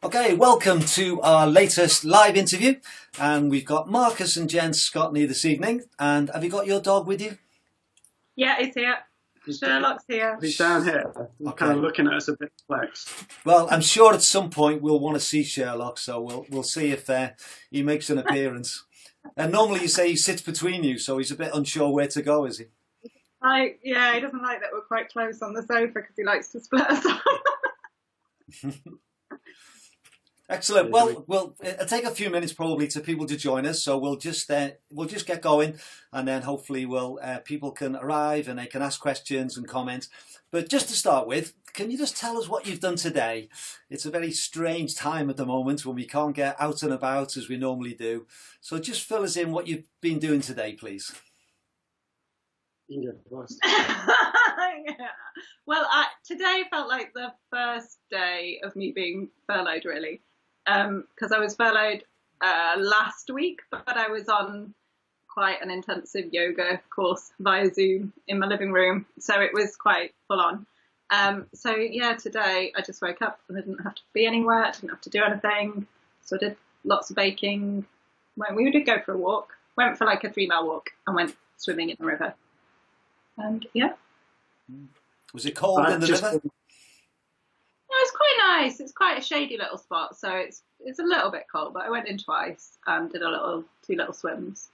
Okay, welcome to our latest live interview, and we've got Marcus and Jen Scotney this evening. And have you got your dog with you? Yeah, he's here. Sherlock's here. He's down here. He's Okay. kind of looking at us a bit perplexed. Well, I'm sure at some point we'll want to see Sherlock, so we'll see if he makes an appearance. And normally you say he sits between you, so he's a bit unsure where to go, is he? Yeah, he doesn't like that we're quite close on the sofa because he likes to split us up. Excellent. Well, it'll take a few minutes probably to people to join us, so we'll just get going, and then hopefully people can arrive and they can ask questions and comment. But just to start with, can you just tell us what you've done today? It's a very strange time at the moment when we can't get out and about as we normally do. So just fill us in what you've been doing today, please. Yeah. Well, today felt like the first day of me being furloughed, really, because I was furloughed last week, but I was on quite an intensive yoga course via Zoom in my living room, so it was quite full on. So yeah, today I just woke up and I didn't have to be anywhere, I didn't have to do anything, so I did lots of baking. We did go for a walk, went for like a 3-mile walk and went swimming in the river. And yeah. Was it cold in the river? No, it's quite nice. It's quite a shady little spot, so it's a little bit cold. But I went in twice and did two little swims.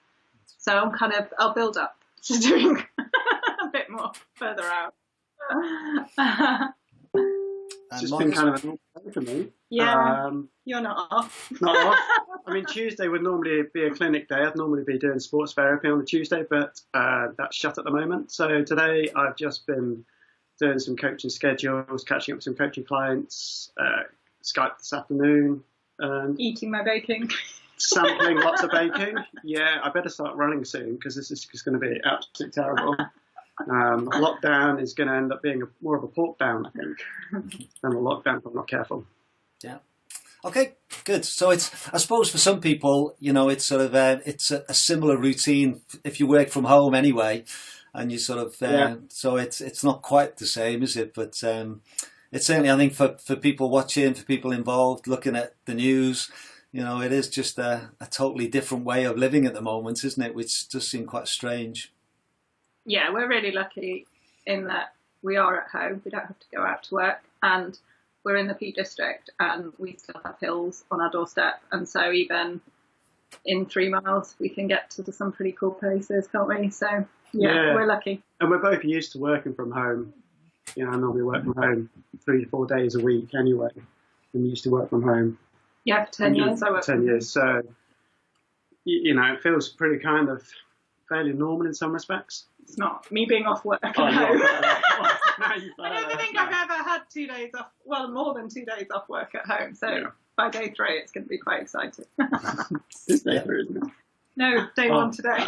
So I'll build up to doing a bit more further out. It's just been kind of a normal day for me. Yeah, you're not off. Not off. I mean, Tuesday would normally be a clinic day. I'd normally be doing sports therapy on a Tuesday, but that's shut at the moment. So today I've just been doing some coaching schedules, catching up with some coaching clients, Skype this afternoon. Eating my baking. Sampling lots of baking. Yeah, I better start running soon because this is just going to be absolutely terrible. Lockdown is going to end up being more of a pork down, I think, than a lockdown if I'm not careful. Yeah. Okay, good. So I suppose for some people, it's sort of it's a similar routine if you work from home anyway, and you sort of so it's not quite the same, is it? But it's certainly, I think, for people watching, for people involved, looking at the news, it is just a totally different way of living at the moment, isn't it? Which does seem quite strange. Yeah, we're really lucky in that we are at home. We don't have to go out to work, and we're in the Peak District, and we still have hills on our doorstep. And so even in 3 miles, we can get to some pretty cool places, can't we? So yeah, we're lucky. And we're both used to working from home. I normally work from home 3 to 4 days a week anyway. I'm used to work from home. Yeah, for 10 years. I worked 10 years. So, it feels pretty kind of fairly normal in some respects. It's not me being off work at home. I don't think I've ever had 2 days off, well, more than 2 days off work at home. So by day 3, it's going to be quite exciting. It's day 3, isn't it? No, day 1 today.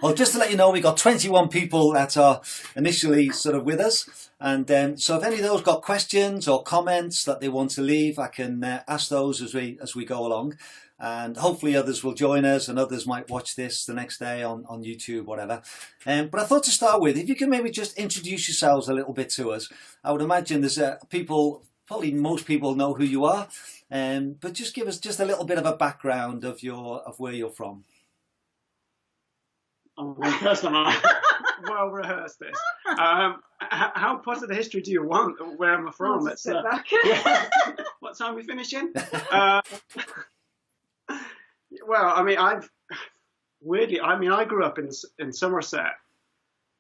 Well, just to let you know, we got 21 people that are initially sort of with us. And so if any of those got questions or comments that they want to leave, I can ask those as we go along. And hopefully others will join us, and others might watch this the next day on YouTube, whatever. But I thought to start with, if you can maybe just introduce yourselves a little bit to us. I would imagine there's probably most people know who you are, but just give us just a little bit of a background of where you're from. First of all, well rehearsed this. How part of the history do you want? Where am I from? Let's sit back. What time are we finishing? Well, I mean, I grew up in Somerset,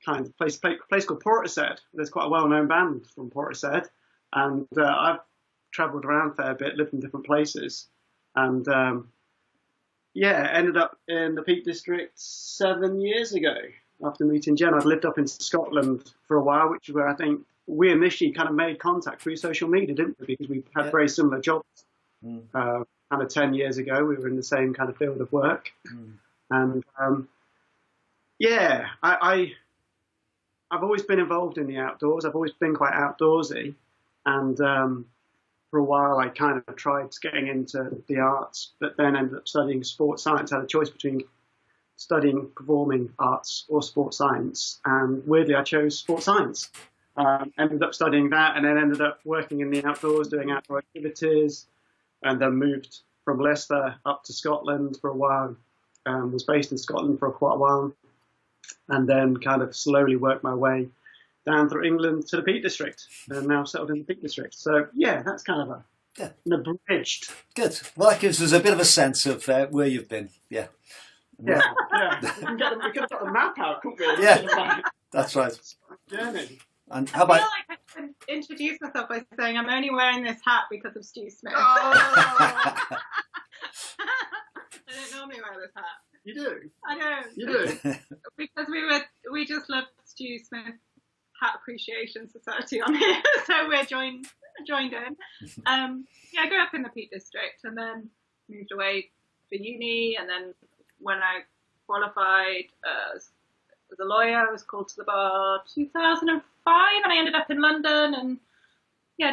kind of place called Portishead. There's quite a well-known band from Portishead, and I've travelled around a fair bit, lived in different places, and ended up in the Peak District 7 years ago after meeting Jen. I'd lived up in Scotland for a while, which is where I think we initially kind of made contact through social media, didn't we? Because we had very similar jobs. Kind of 10 years ago, we were in the same kind of field of work. And I've always been involved in the outdoors. I've always been quite outdoorsy. And for a while, I kind of tried getting into the arts, but then ended up studying sports science. I had a choice between studying performing arts or sports science. And weirdly, I chose sports science. Ended up studying that, and then ended up working in the outdoors, doing outdoor activities, and then moved from Leicester up to Scotland for a while. Was based in Scotland for quite a while, and then kind of slowly worked my way down through England to the Peak District, and now settled in the Peak District. So yeah, that's kind of an abridged. Good. Well, that gives us a bit of a sense of where you've been. Yeah. Yeah. We could have got the map out, couldn't we? Yeah, that's right. Journey. And how about? I feel like I can introduce myself by saying I'm only wearing this hat because of Stu Smith. Oh. I don't normally wear this hat. You do? I don't. You do? Because we just love Stu Smith Hat Appreciation Society on here, so we're joined in. I grew up in the Peak District and then moved away for uni, and then when I qualified as a lawyer, I was called to the bar 2005, and I ended up in London, and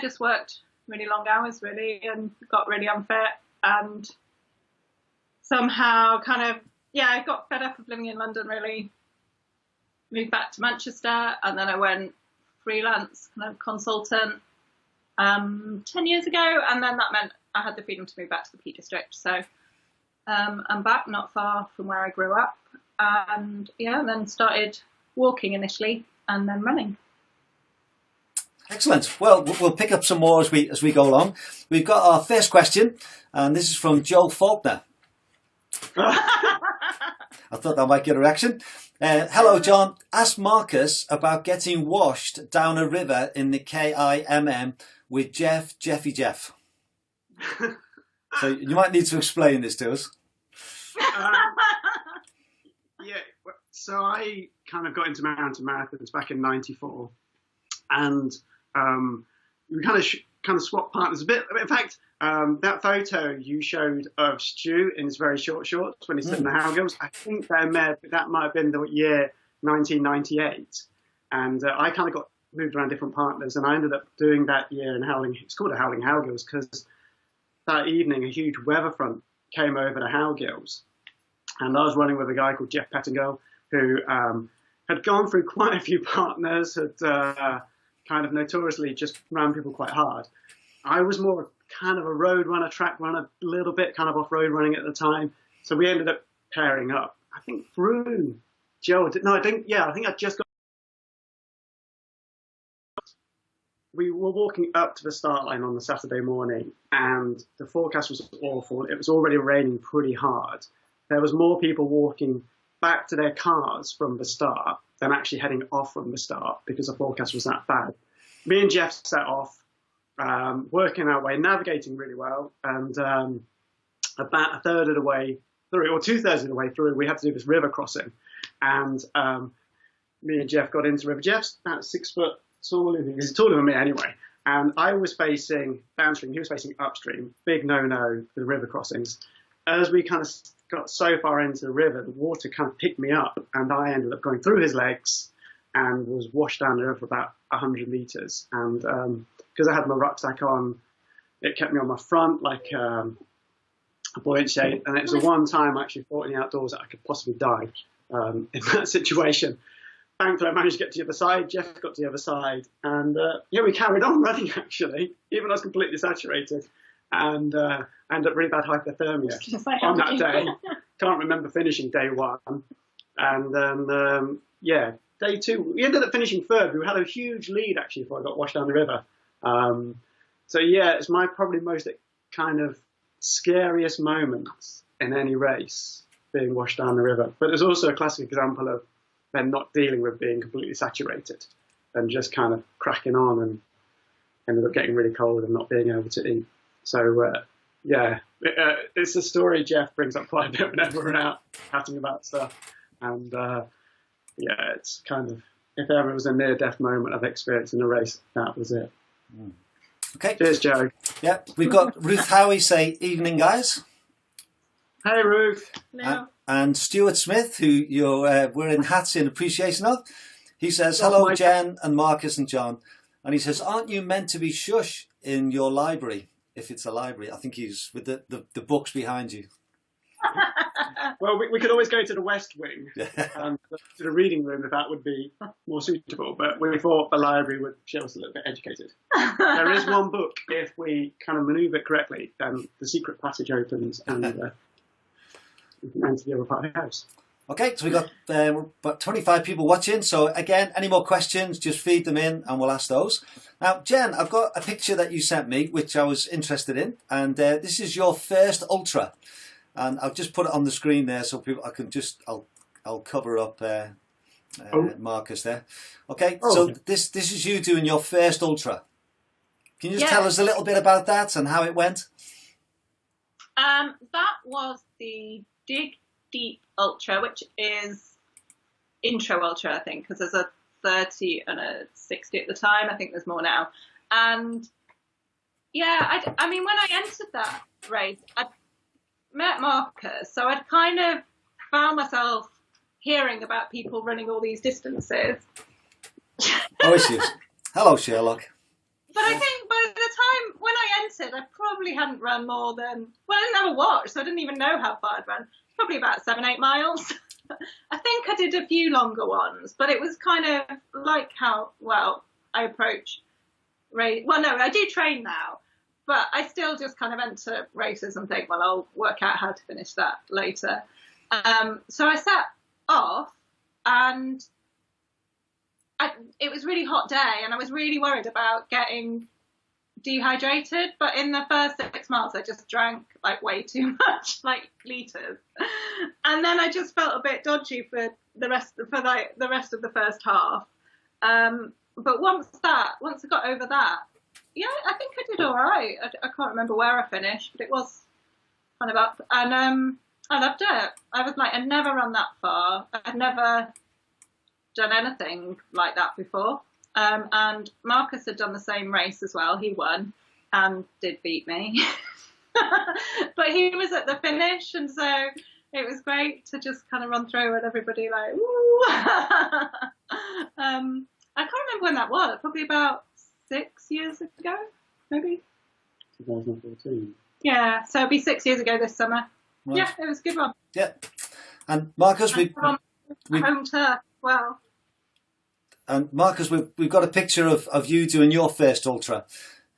just worked really long hours really, and got really unfit, and somehow I got fed up of living in London really, moved back to Manchester, and then I went freelance kind of consultant 10 years ago, and then that meant I had the freedom to move back to the Peak District. So I'm back not far from where I grew up, and then started walking initially and then running. Excellent. Well, we'll pick up some more as we go along. We've got our first question, and this is from Joe Faulkner. I thought that might get a reaction. Hello, John. Ask Marcus about getting washed down a river in the KIMM with Jeffy Jeff. So you might need to explain this to us. So I kind of got into mountain marathons back in '94, and we kind of swapped partners a bit. In fact, that photo you showed of Stu in his very short shorts when he's sitting in the Howgills, I think that might have been the year 1998, and I kind of got moved around different partners, and I ended up doing that year in Howling. It's called a Howling Howgills because that evening a huge weather front came over the Howgills, and I was running with a guy called Jeff Pettingill, who had gone through quite a few partners, had kind of notoriously just ran people quite hard. I was more kind of a road runner, track runner, a little bit kind of off-road running at the time. So we ended up pairing up. I think through Joe. I think I just got. We were walking up to the start line on the Saturday morning, and the forecast was awful. It was already raining pretty hard. There was more people walking back to their cars from the start than actually heading off from the start because the forecast was that bad. Me and Jeff set off, working our way, navigating really well, and about a third of the way through, or 2/3 of the way through, we had to do this river crossing, and me and Jeff got into the river. Jeff's about 6 foot tall, he's taller than me anyway, and I was facing downstream, he was facing upstream. Big no-no for the river crossings. As we kind of got so far into the river, the water kind of picked me up, and I ended up going through his legs and was washed down the river for about 100 meters. And because I had my rucksack on, it kept me on my front like a buoyant shape. And it was the one time I actually thought in the outdoors that I could possibly die in that situation. Thankfully, I managed to get to the other side. Jeff got to the other side, and we carried on running actually, even though I was completely saturated. And ended up really bad hypothermia on that day. Can't remember finishing day one. And then, day two, we ended up finishing third. We had a huge lead, actually, before I got washed down the river. It's my probably most kind of scariest moment in any race, being washed down the river. But there's also a classic example of them not dealing with being completely saturated and just kind of cracking on, and ended up getting really cold and not being able to eat. So, it's a story Jeff brings up quite a bit whenever we're out chatting about stuff. And, it's kind of, if ever was a near-death moment I've experienced in a race, that was it. Okay. Cheers, Joe. Yeah, we've got Ruth Howie say, evening, guys. Hey, Ruth. Hello. And Stuart Smith, who you're wearing hats in appreciation of. He says, hello, Jen and Marcus and John. And he says, aren't you meant to be shush in your library? If it's a library, I think he's with the books behind you. Well, we could always go to the West Wing and to the reading room if that would be more suitable. But we thought the library would show us a little bit educated. There is one book, if we kind of manoeuvre it correctly, the secret passage opens and we can enter the other part of the house. Okay, so we got about 25 people watching. So again, any more questions, just feed them in and we'll ask those. Now, Jen, I've got a picture that you sent me, which I was interested in. And this is your first ultra. And I'll just put it on the screen there so people, I'll cover up Marcus there. Okay, so this is you doing your first ultra. Can you just tell us a little bit about that and how it went? That was the Dig Deep Ultra, which is intro ultra, I think, because there's a 30 and a 60 at the time. I think there's more now. And yeah, I mean, when I entered that race, I met Marcus, so I'd kind of found myself hearing about people running all these distances. Oh, issues. Hello, Sherlock. But I think by the time when I entered, I probably hadn't run more than, well, I didn't have a watch, so I didn't even know how far I'd run. Probably about 7-8 miles. I think I did a few longer ones, but it was kind of like how, well, I approach race. Well, no, I do train now, but I still just kind of enter races and think, well, I'll work out how to finish that later. So I set off and it was a really hot day and I was really worried about getting dehydrated, but in the first 6 miles I just drank like way too much, like litres, and then I just felt a bit dodgy for the rest of the first half. But once I got over that, yeah, I think I did all right. I can't remember where I finished, but it was kind of up, and I loved it. I was like, I'd never run that far. I'd never done anything like that before. And Marcus had done the same race as well. He won and did beat me. But he was at the finish, and so it was great to just kind of run through and everybody like, woo! I can't remember when that was, probably about 6 years ago, maybe? 2014. Yeah, so it'll be 6 years ago this summer. Right. Yeah, it was a good one. Yeah. And Marcus, home turf, well. And Marcus, we've got a picture of you doing your first ultra.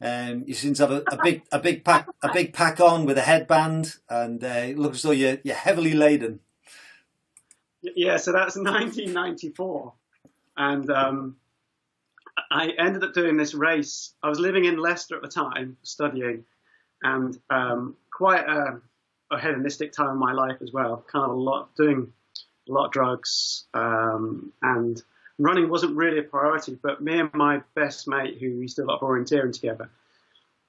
You seem to have a big pack on with a headband, and it looks as though you're heavily laden. Yeah, so that's 1994, and I ended up doing this race. I was living in Leicester at the time, studying, and quite a hedonistic time in my life as well. Kind of doing a lot of drugs, and running wasn't really a priority, but me and my best mate, who we still got orienteering together,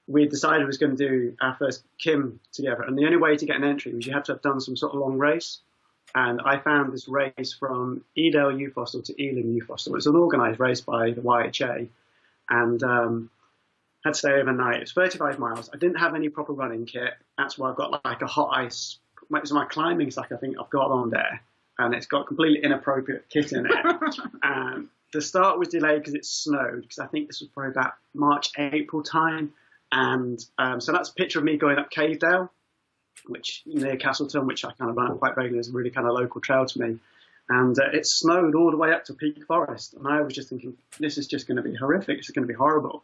we decided we was going to do our first Kim together. And the only way to get an entry was you had to have done some sort of long race. And I found this race from Edale Youth Hostel to Ealing Youth Hostel. It was an organised race by the YHA. And had to stay overnight. It was 35 miles. I didn't have any proper running kit. That's why I've got like a hot ice. It's my climbing sack, I think I've got on there. And it's got completely inappropriate kit in it. And the start was delayed because it snowed, because I think this was probably about March, April time. And so that's a picture of me going up Cavedale, which near Castleton, which I kind of run up quite regularly, is a really kind of local trail to me. And it snowed all the way up to Peak Forest. And I was just thinking, this is just going to be horrific. This is going to be horrible.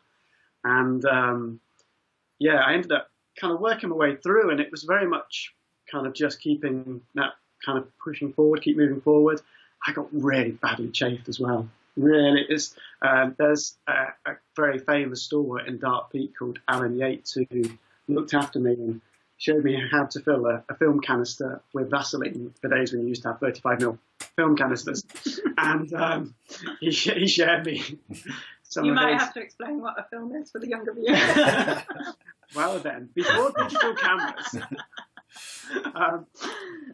And yeah, I ended up kind of working my way through, and it was very much kind of just keeping that kind of pushing forward, keep moving forward. I got really badly chafed as well. Really, there's a very famous stalwart in Dart Peak called Alan Yates who looked after me and showed me how to fill a film canister with Vaseline for days when you used to have 35mm film canisters. And he shared me some You of might those. have to explain what a film is for the younger viewers. Well then, before digital cameras.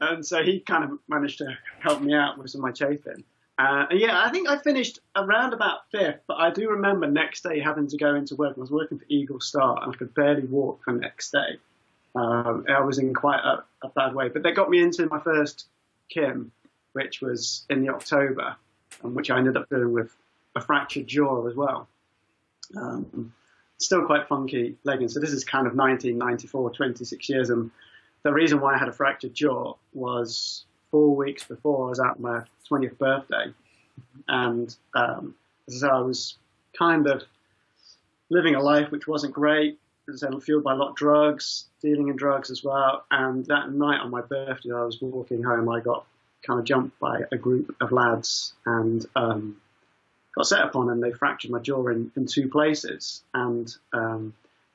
And so he kind of managed to help me out with some of my chafing. And yeah, I think I finished around about 5th, but I do remember next day having to go into work. I was working for Eagle Star and I could barely walk the next day. I was in quite a bad way, but they got me into my first Kim, which was in the October, and which I ended up doing with a fractured jaw as well. Still quite funky leggings. So this is kind of 1994, 26 years. And the reason why I had a fractured jaw was 4 weeks before I was at my 20th birthday. And as I said, I was kind of living a life which wasn't great. As I said, fueled by a lot of drugs, dealing in drugs as well. And that night on my birthday, I was walking home. I got kind of jumped by a group of lads and got set upon, and they fractured my jaw in 2 places. And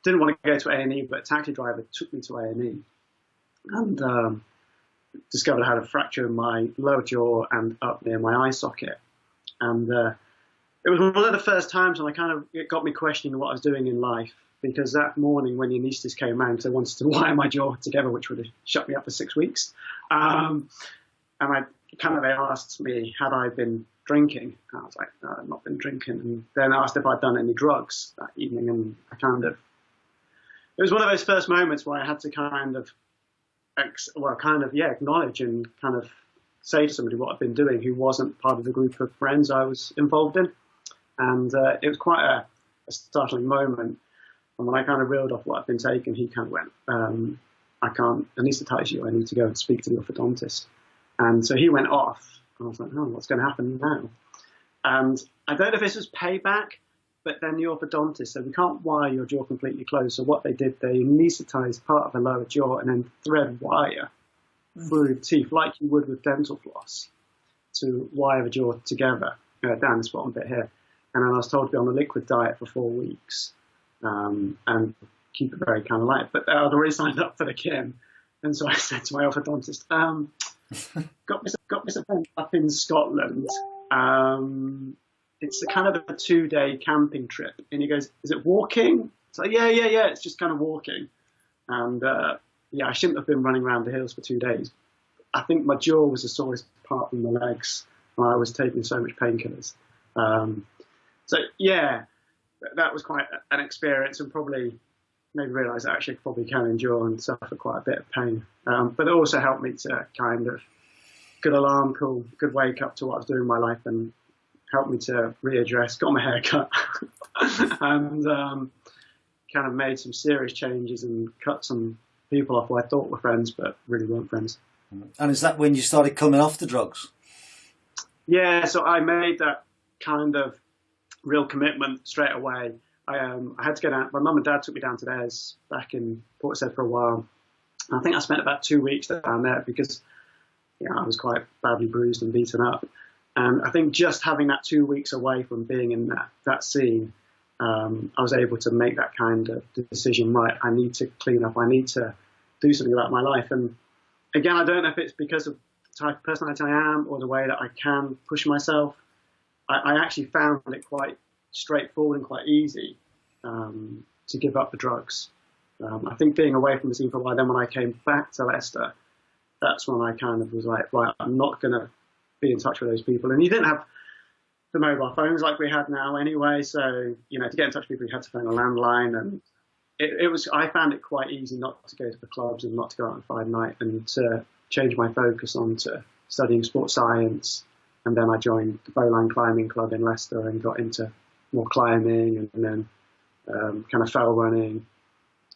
didn't want to go to A&E, but a taxi driver took me to A&E and discovered I had a fracture in my lower jaw and up near my eye socket. And it was one of the first times when it got me questioning what I was doing in life, because that morning when the anaesthetist came around, they wanted to wire my jaw together, which would have shut me up for 6 weeks. And they asked me, had I been drinking? And I was like, no, I've not been drinking. And then asked if I'd done any drugs that evening. And it was one of those first moments where I had to acknowledge and kind of say to somebody what I'd been doing who wasn't part of the group of friends I was involved in. And it was quite a startling moment. And when I kind of reeled off what I'd been taking, he kind of went, I can't anesthetize you. I need to go and speak to the orthodontist. And so he went off. And I was like, oh, what's going to happen now? And I don't know if this was payback, but then the orthodontist said, we can't wire your jaw completely closed. So what they did, they anesthetized part of the lower jaw and then thread wire through the teeth, like you would with dental floss, to wire the jaw together, down this bottom bit here. And then I was told to be on a liquid diet for 4 weeks and keep it very kind of light. But I'd already signed up for the Kim. And so I said to my orthodontist, got me some friends up in Scotland. It's a kind of a 2-day camping trip. And he goes, is it walking? So yeah, it's just kind of walking. And I shouldn't have been running around the hills for 2 days. I think my jaw was the sorest part from my legs, and I was taking so much painkillers. So yeah, that was quite an experience, and probably made me realise I actually probably can endure and suffer quite a bit of pain. But it also helped me to kind of good alarm call, good wake up to what I was doing in my life, and helped me to readdress, got my hair cut, and kind of made some serious changes and cut some people off who I thought were friends, but really weren't friends. And is that when you started coming off the drugs? Yeah, so I made that kind of real commitment straight away. I had to get out. My mum and dad took me down to theirs back in Portishead for a while. I think I spent about 2 weeks down there because I was quite badly bruised and beaten up. And I think just having that 2 weeks away from being in that scene, I was able to make that kind of decision, right, I need to clean up, I need to do something about my life. And again, I don't know if it's because of the type of personality I am or the way that I can push myself. I actually found it quite straightforward and quite easy to give up the drugs. I think being away from the scene for a while, then when I came back to Leicester, that's when I kind of was like, right, I'm not going to be in touch with those people. And you didn't have the mobile phones like we had now anyway, so to get in touch with people, you had to phone a landline, and I found it quite easy not to go to the clubs and not to go out on Friday night, and to change my focus onto studying sports science. And then I joined the Bowline Climbing Club in Leicester and got into more climbing, and then kind of fell running.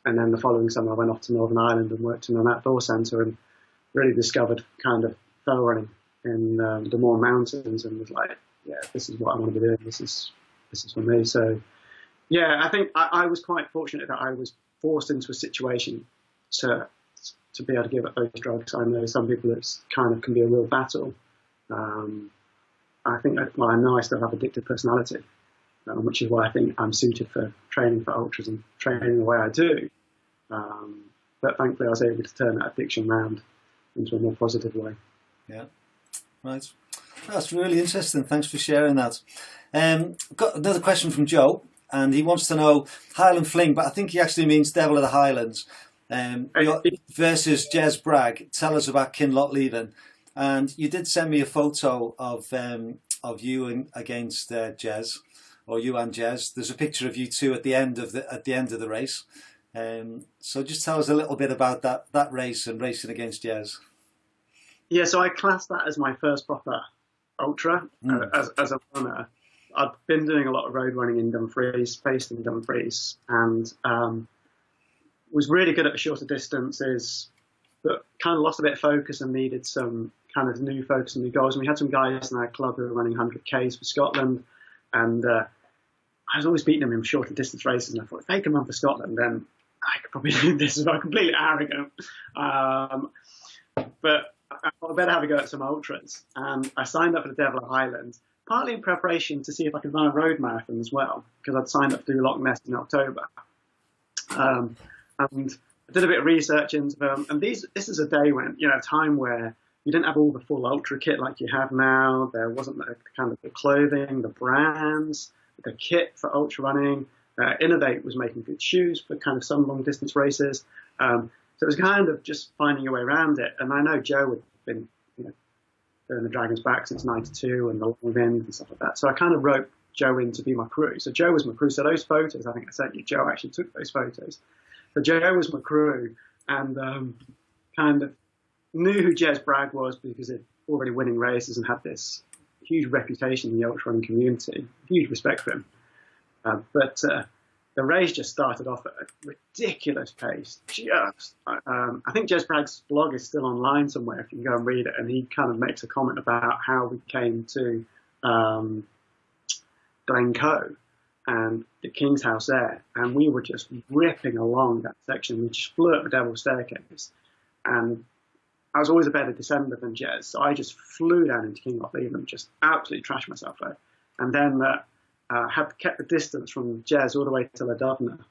And then the following summer I went off to Northern Ireland and worked in an outdoor centre and really discovered kind of fell running in the Mourne Mountains, and was like, yeah, this is what I want to be doing. This is for me. So yeah, I think I was quite fortunate that I was forced into a situation to be able to give up those drugs. I know some people it's kind of can be a real battle. I think I know I still have addictive personality, which is why I think I'm suited for training for ultras and training the way I do. But thankfully I was able to turn that addiction round into a more positive way. Yeah, right. That's really interesting. Thanks for sharing that. Got another question from Joe, and he wants to know Highland Fling, but I think he actually means Devil of the Highlands. Versus Jez Bragg. Tell us about Kinloch leaving. And you did send me a photo of you against Jez, or you and Jez. There's a picture of you two at the end of the race. So just tell us a little bit about that race and racing against Jez. Yeah, so I class that as my first proper ultra as a runner. I've been doing a lot of road running in Dumfries, based in Dumfries, and was really good at the shorter distances, but kind of lost a bit of focus and needed some kind of new focus and new goals. And we had some guys in our club who were running 100Ks for Scotland, and I was always beating them in shorter distance races, and I thought, if they can run for Scotland, then I could probably do this as well. Completely arrogant. But I thought I'd better have a go at some ultras. And I signed up for the Devil of Highland, partly in preparation to see if I could run a road marathon as well, because I'd signed up to do Loch Ness in October. And I did a bit of research into them. And this is a day when, a time where you didn't have all the full ultra kit like you have now. There wasn't the kind of the clothing, the brands, the kit for ultra running. Innovate was making good shoes for kind of some long distance races. So it was kind of just finding your way around it. And I know Joe had been doing the Dragon's Back since '92 and the Long Wind and stuff like that. So I kind of wrote Joe in to be my crew. So Joe was my crew. So those photos, I think I sent you, Joe actually took those photos. So Joe was my crew, and kind of knew who Jez Bragg was because he'd already winning races and had this huge reputation in the ultra running community. Huge respect for him. But the race just started off at a ridiculous pace. I think Jez Bragg's blog is still online somewhere if you can go and read it, and he kind of makes a comment about how we came to Glencoe and the King's House there, and we were just ripping along that section. We just flew up the Devil's Staircase, and I was always a better descender than Jez, so I just flew down into King Loch Leven, just absolutely trashed myself there. And then had kept the distance from Jez all the way to Ladovna,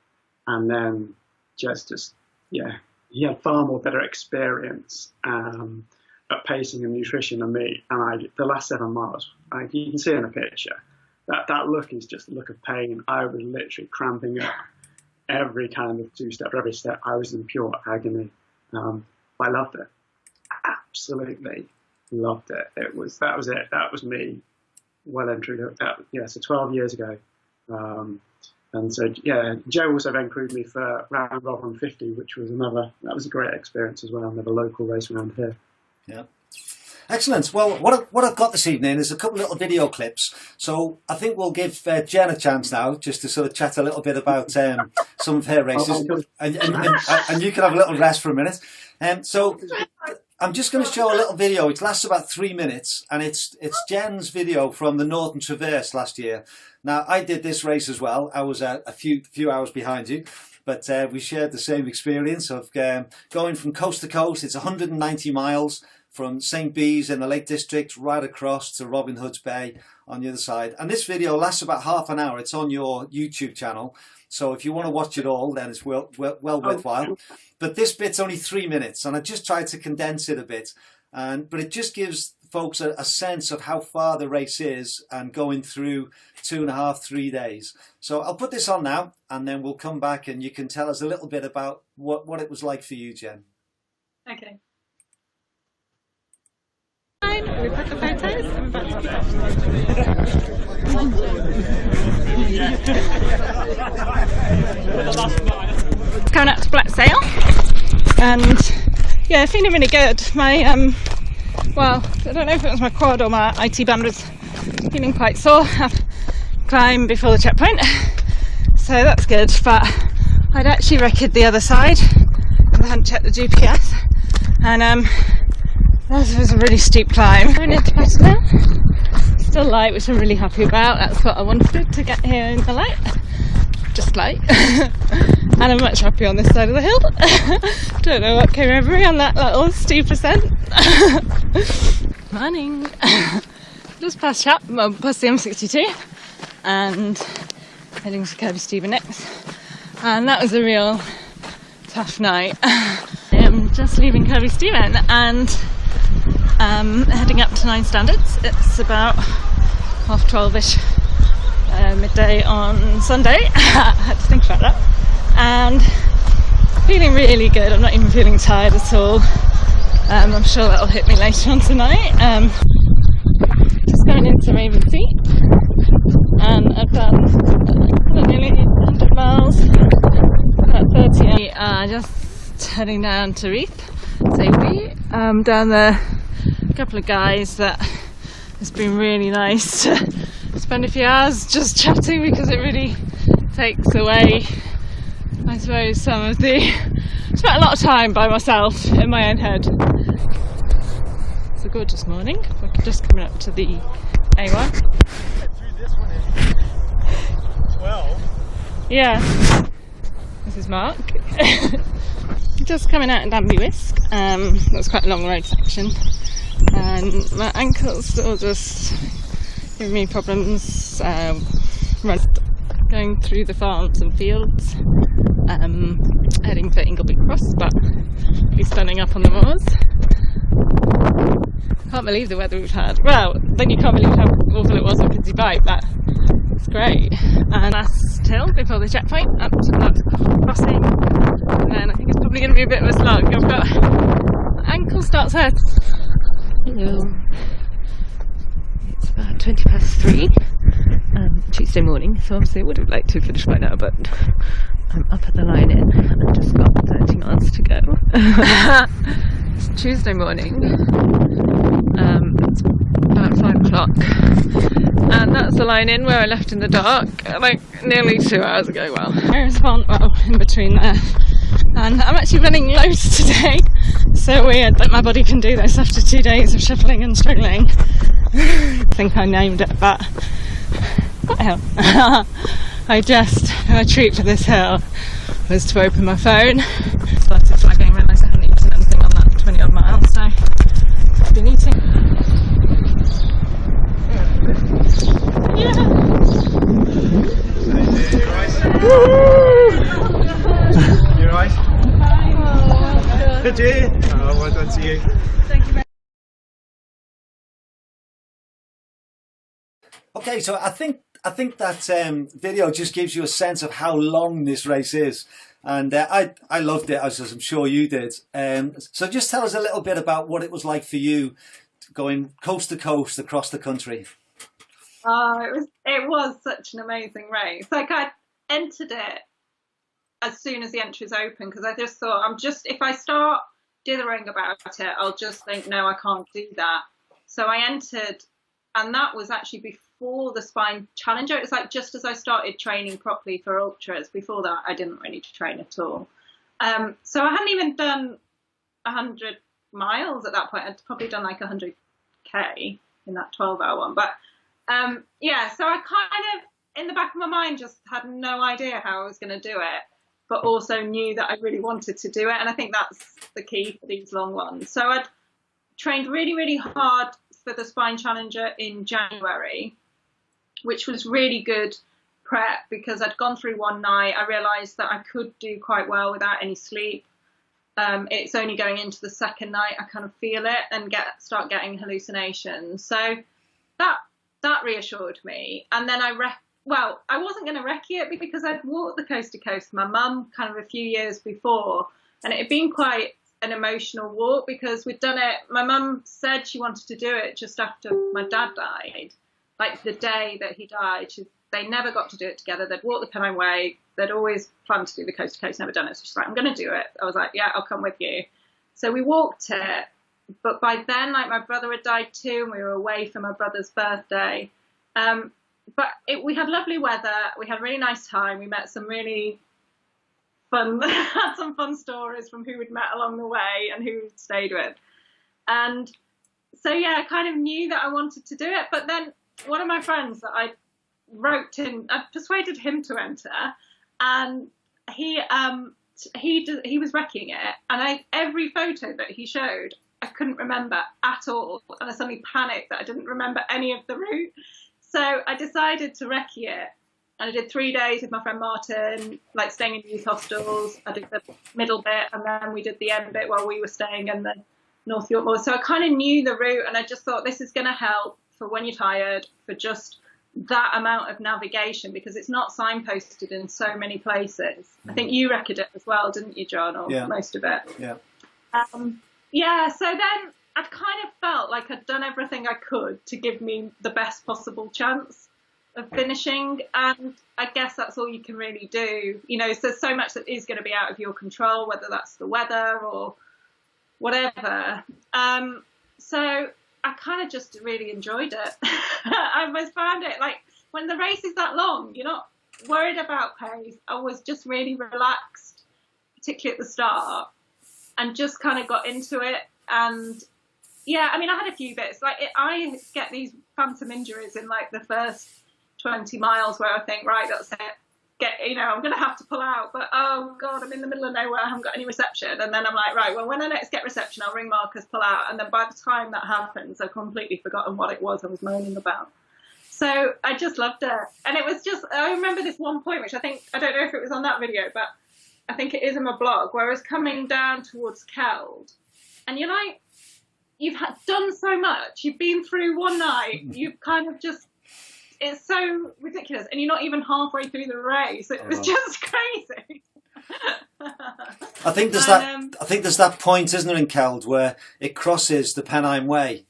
and then Jez just, he had far more better experience at pacing and nutrition than me. And the last 7 miles, you can see in the picture, that look is just a look of pain. I was literally cramping up every kind of two-step, every step. I was in pure agony. I loved it. Absolutely loved it. That was it. That was me. Well and true. So 12 years ago. And so, Joe also then crewed me for Round Robin 50, which was that was a great experience as well, another local race around here. Yeah. Excellent. Well, what I've got this evening is a couple of little video clips. So I think we'll give Jen a chance now just to sort of chat a little bit about some of her races. And you can have a little rest for a minute. So I'm just going to show a little video. It lasts about 3 minutes, and it's Jen's video from the Northern Traverse last year. Now, I did this race as well. I was a few hours behind you, but we shared the same experience of going from coast to coast. It's 190 miles from St. Bees in the Lake District right across to Robin Hood's Bay on the other side. And this video lasts about half an hour. It's on your YouTube channel. So if you want to watch it all, then it's well worthwhile. But this bit's only 3 minutes, and I just tried to condense it a bit. But it just gives folks a sense of how far the race is and going through 2.5, 3 days. So I'll put this on now, and then we'll come back and you can tell us a little bit about what it was like for you, Jen. Okay. We put the photos. I'm about to going out to Black Sail, and feeling really good. My I don't know if it was my quad or my IT band was feeling quite sore. I've climbed before the checkpoint, so that's good. But I'd actually recorded the other side because I hadn't checked the GPS, and this was a really steep climb. Going into better now. Still light, which I'm really happy about. That's what I wanted, to get here in the light. Just light. And I'm much happier on this side of the hill. Don't know what came over me on that little steep ascent. Morning. Just past past the M62 and heading to Kirby Stephen next. And that was a real tough night. I'm just leaving Kirby Stephen and heading up to 9 standards. It's about 12:30ish, midday on Sunday. I had to think about that. And feeling really good. I'm not even feeling tired at all. I'm sure that'll hit me later on tonight. Just going into Raven Sea, and I've done nearly 100 miles, about 30. Just heading down to Reeth safely. Down there, a couple of guys that it's been really nice to spend a few hours just chatting, because it really takes away, I suppose, some of the spent a lot of time by myself in my own head. It's a gorgeous morning. We're just coming up to the A1. This one is 12. Yeah. This is Mark. Just coming out in Danby Whisk. That was quite a long road section. And my ankle's still just giving me problems. Going through the farms and fields. Heading for Ingleby Cross, but be standing up on the moors. Can't believe the weather we've had. Well, then you can't believe how awful it was on Kidsey Bike, but it's great. And last hill before the checkpoint, up to that crossing, and then I think it's probably going to be a bit of a slug. I've got ankle starts hurt. Hello. It's about 3:20, Tuesday morning, so obviously I would have liked to finish by now, but I'm up at the line in and just got 30 miles to go. It's Tuesday morning, it's about 5 o'clock, and that's the line in where I left in the dark like nearly 2 hours ago. Well, there's one in between there, and I'm actually running loads today. So weird that my body can do this after 2 days of shuffling and struggling. I think I named it, but what the hell? My treat for this hill was to open my phone. Started flagging, realised I hadn't eaten anything on that 20 odd miles, so I've been eating. Yeah! You alright? Oh, Good day. Oh, well done to you. thank you very much. Okay, so I think that video just gives you a sense of how long this race is, and I loved it, as I'm sure you did. So just tell us a little bit about what it was like for you, going coast to coast across the country. It was such an amazing race. Like, I entered it as soon as the entries opened, because I just thought, if I start dithering about it, I'll just think, no, I can't do that. So I entered, and that was actually before the Spine Challenger. It was like just as I started training properly for ultras. Before that, I didn't really train at all. So I hadn't even done 100 miles at that point. I'd probably done like 100k in that 12-hour one. But yeah, so I kind of, in the back of my mind, just had no idea how I was going to do it, but also knew that I really wanted to do it. And I think that's the key for these long ones. So I'd trained really, really hard for the Spine Challenger in January, which was really good prep because I'd gone through one night. I realised that I could do quite well without any sleep. It's only going into the second night I kind of feel it and start getting hallucinations. So that reassured me. And then I wasn't going to recce it because I'd walked the coast to coast with my mum kind of a few years before, and it had been quite an emotional walk because we'd done it. My mum said she wanted to do it just after my dad died, like the day that he died. They never got to do it together. They'd walk the Pennine Way. They'd always planned to do the coast to coast, never done it. So she's like, I'm going to do it. I was like, yeah, I'll come with you. So we walked it. But by then, like, my brother had died too, and we were away for my brother's birthday. But we had lovely weather. We had a really nice time. We met some really had some fun stories from who we'd met along the way and who we'd stayed with. And so, yeah, I kind of knew that I wanted to do it. But then one of my friends that I persuaded him to enter, and he was wrecking it. And every photo that he showed, I couldn't remember at all. And I suddenly panicked that I didn't remember any of the route. So I decided to recce it. And I did 3 days with my friend Martin, like staying in youth hostels. I did the middle bit, and then we did the end bit while we were staying in the North York Moors. So I kind of knew the route, and I just thought this is going to help for when you're tired, for just that amount of navigation, because it's not signposted in so many places. I think you recorded it as well, didn't you, John, or most of it? Yeah. Yeah, so then I'd kind of felt like I'd done everything I could to give me the best possible chance of finishing, and I guess that's all you can really do. You know, there's so much that is going to be out of your control, whether that's the weather or whatever. So I kind of just really enjoyed it. I almost found it like when the race is that long, you're not worried about pace. I was just really relaxed particularly at the start, and just kind of got into it. And yeah, I mean, I had a few bits. Like, I get these phantom injuries in like the first 20 miles where I think, right, that's it. I'm going to have to pull out. But, oh, God, I'm in the middle of nowhere. I haven't got any reception. And then I'm like, right, well, when I next get reception, I'll ring Marcus, pull out. And then by the time that happens, I've completely forgotten what it was I was moaning about. So I just loved it. And it was just, I remember this one point, which I don't know if it was on that video, but I think it is in my blog, where I was coming down towards Keld. And you're like, you've done so much. You've been through one night. You've kind of just, it's so ridiculous. And you're not even halfway through the race. It was just crazy. I think there's that point, isn't there, in Keld, where it crosses the Pennine Way,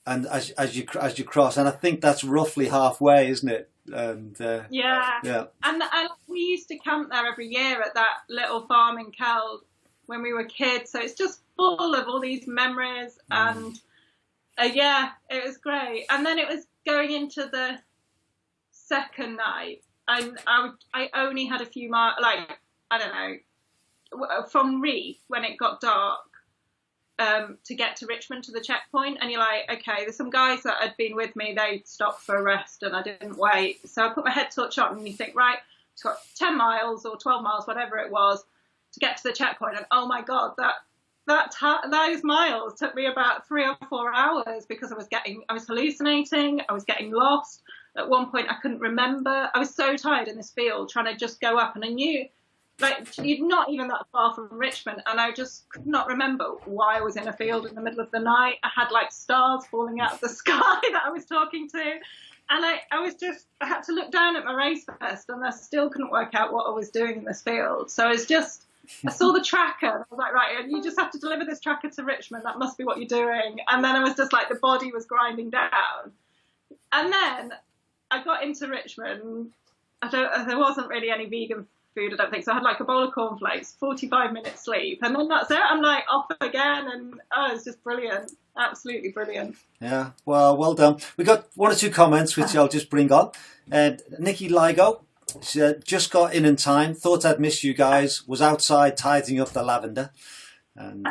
and as you cross, and I think that's roughly halfway, isn't it? And yeah. And we used to camp there every year at that little farm in Keld when we were kids. So it's just full of all these memories, and yeah, it was great. And then it was going into the second night, and I only had a few miles, like, I don't know, from Reef when it got dark, to get to Richmond to the checkpoint. And you're like, okay, there's some guys that had been with me, they stopped for a rest and I didn't wait. So I put my head torch on, and you think, right, it's got 10 miles or 12 miles, whatever it was, to get to the checkpoint. And oh my God, those miles took me about 3 or 4 hours, because I was hallucinating, I was getting lost. At one point I couldn't remember. I was so tired in this field trying to just go up, and I knew, like, you're not even that far from Richmond, and I just could not remember why I was in a field in the middle of the night. I had like stars falling out of the sky that I was talking to, and I had to look down at my race vest, and I still couldn't work out what I was doing in this field. So I saw the tracker, and I was like, right, you just have to deliver this tracker to Richmond, that must be what you're doing. And then I was just like, the body was grinding down. And then I got into Richmond. There wasn't really any vegan food, I don't think, so I had like a bowl of cornflakes, 45-minute sleep, and then that's it. I'm like off again, and it's just brilliant, absolutely brilliant. Yeah, well done. We got 1 or 2 comments which I'll just bring on. Nikki Ligo, she just got in time, thought I'd missed you guys, was outside tidying up the lavender, and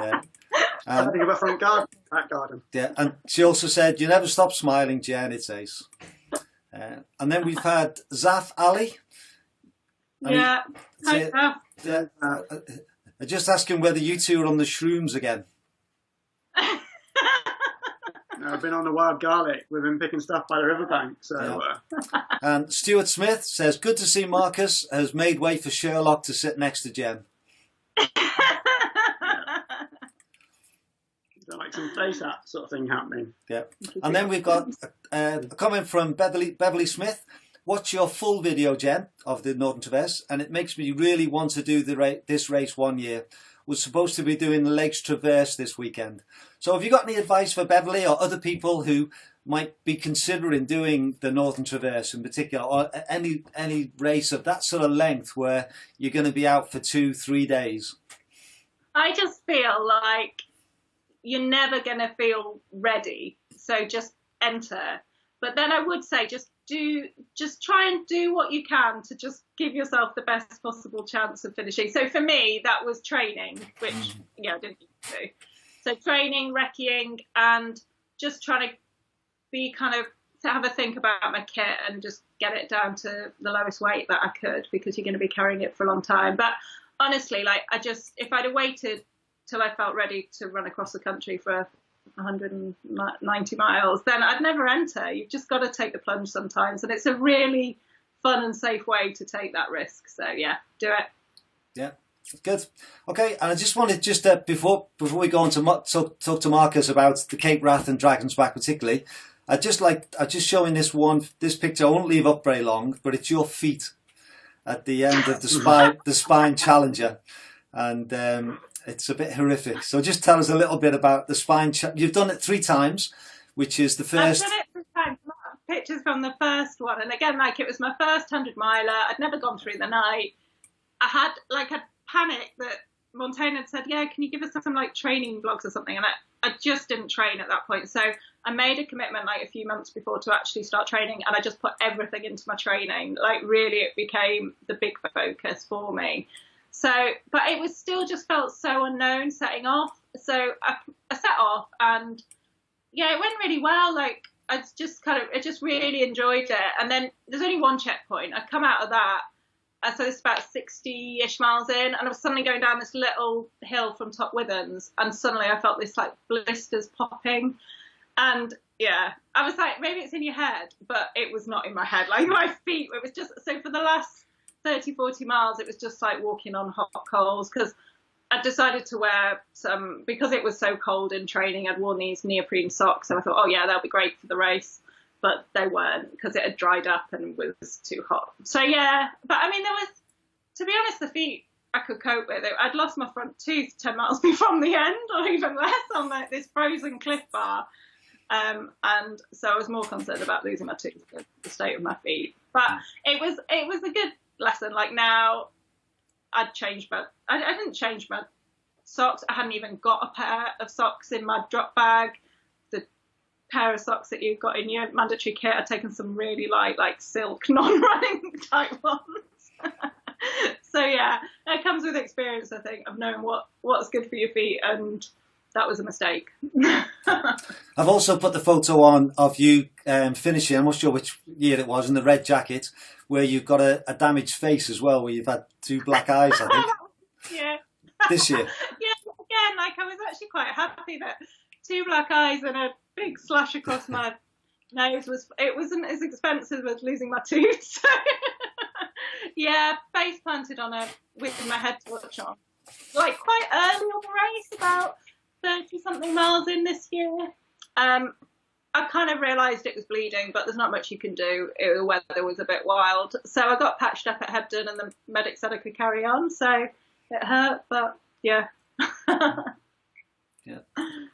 tidying up a front garden, back garden. Yeah, and she also said, you never stop smiling, Jen, it's ace. And then we've had Zaf Ali. Just asking whether you two are on the shrooms again. No, I've been on the wild garlic. We've been picking stuff by the riverbank. So, And Stuart Smith says, good to see Marcus has made way for Sherlock to sit next to Jen. Like some face app sort of thing happening. Yeah. And then we've got a comment from Beverly Smith. Watch your full video, Jen, of the Northern Traverse, and it makes me really want to do this race one year. We're supposed to be doing the Lakes Traverse this weekend. So have you got any advice for Beverly or other people who might be considering doing the Northern Traverse in particular, or any race of that sort of length where you're going to be out for 2-3 days? I just feel like you're never going to feel ready, so just enter. But then I would say just try and do what you can to just give yourself the best possible chance of finishing. So for me, that was training, which I didn't do. So training, recceing, and just trying to be to have a think about my kit and just get it down to the lowest weight that I could, because you're going to be carrying it for a long time. But honestly, if I'd have waited till I felt ready to run across the country for 190 miles, then I'd never enter. You've just got to take the plunge sometimes, and it's a really fun and safe way to take that risk. So yeah, do it. Yeah, good. Okay, and I just wanted before we go on to talk to Marcus about the Cape Wrath and Dragon's Back particularly, I'm just showing this picture. I won't leave up very long, but it's your feet at the end of the Spine Challenger, and it's a bit horrific. So just tell us a little bit about the Spine. You've done it 3 times, which is the first. I've done it 3 times. Pictures from the first one, and again, it was my first 100-miler. I'd never gone through the night. I had a panic that Montaigne had said, "Yeah, can you give us some training vlogs or something?" And I just didn't train at that point. So I made a commitment a few months before to actually start training, and I just put everything into my training. Really, it became the big focus for me. So, but it was still just felt so unknown setting off. So I set off, and yeah, it went really well. Like I just really enjoyed it. And then there's only one checkpoint. I'd come out of that. So it's about 60-ish miles in, and I was suddenly going down this little hill from Top Withens, and suddenly I felt this like blisters popping, and yeah, I was like, maybe it's in your head, but it was not in my head. Like my feet, it was just, so for the last 30, 40 miles, it was just like walking on hot coals, because I decided to wear some, because it was so cold in training, I'd worn these neoprene socks, and I thought, oh yeah, they'll be great for the race. But they weren't, because it had dried up and was too hot. So yeah, but I mean, there was, to be honest, the feet I could cope with. I'd lost my front tooth 10 miles from the end, or even less, on this frozen cliff bar. And so I was more concerned about losing my tooth than the state of my feet. But it was a good lesson. Like now, I didn't change my socks. I hadn't even got a pair of socks in my drop bag. Pair of socks that you've got in your mandatory kit, I've taken some really light, like silk, non-running type ones. So yeah, it comes with experience, I think, of knowing what's good for your feet, and that was a mistake. I've also put the photo on of you finishing, I'm not sure which year it was, in the red jacket, where you've got a damaged face as well, where you've had 2 black eyes, I think. Yeah. This year. Yeah, again, like I was actually quite happy that 2 black eyes and a big slash across my nose wasn't as expensive as losing my tooth. So yeah, face planted on with my head torch on, like quite early on the race, about 30 something miles in this year. I kind of realised it was bleeding, but there's not much you can do. The weather was a bit wild, so I got patched up at Hebden, and the medic said I could carry on. So it hurt, but yeah. Yeah,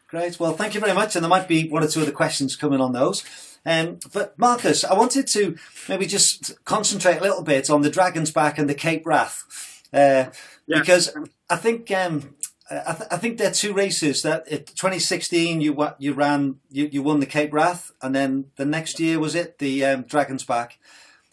great. Well, thank you very much. And there might be 1 or 2 other questions coming on those. But Marcus, I wanted to maybe just concentrate a little bit on the Dragon's Back and the Cape Wrath, because I think I think they're 2 races. That 2016 you won the Cape Wrath, and then the next year was it the Dragon's Back.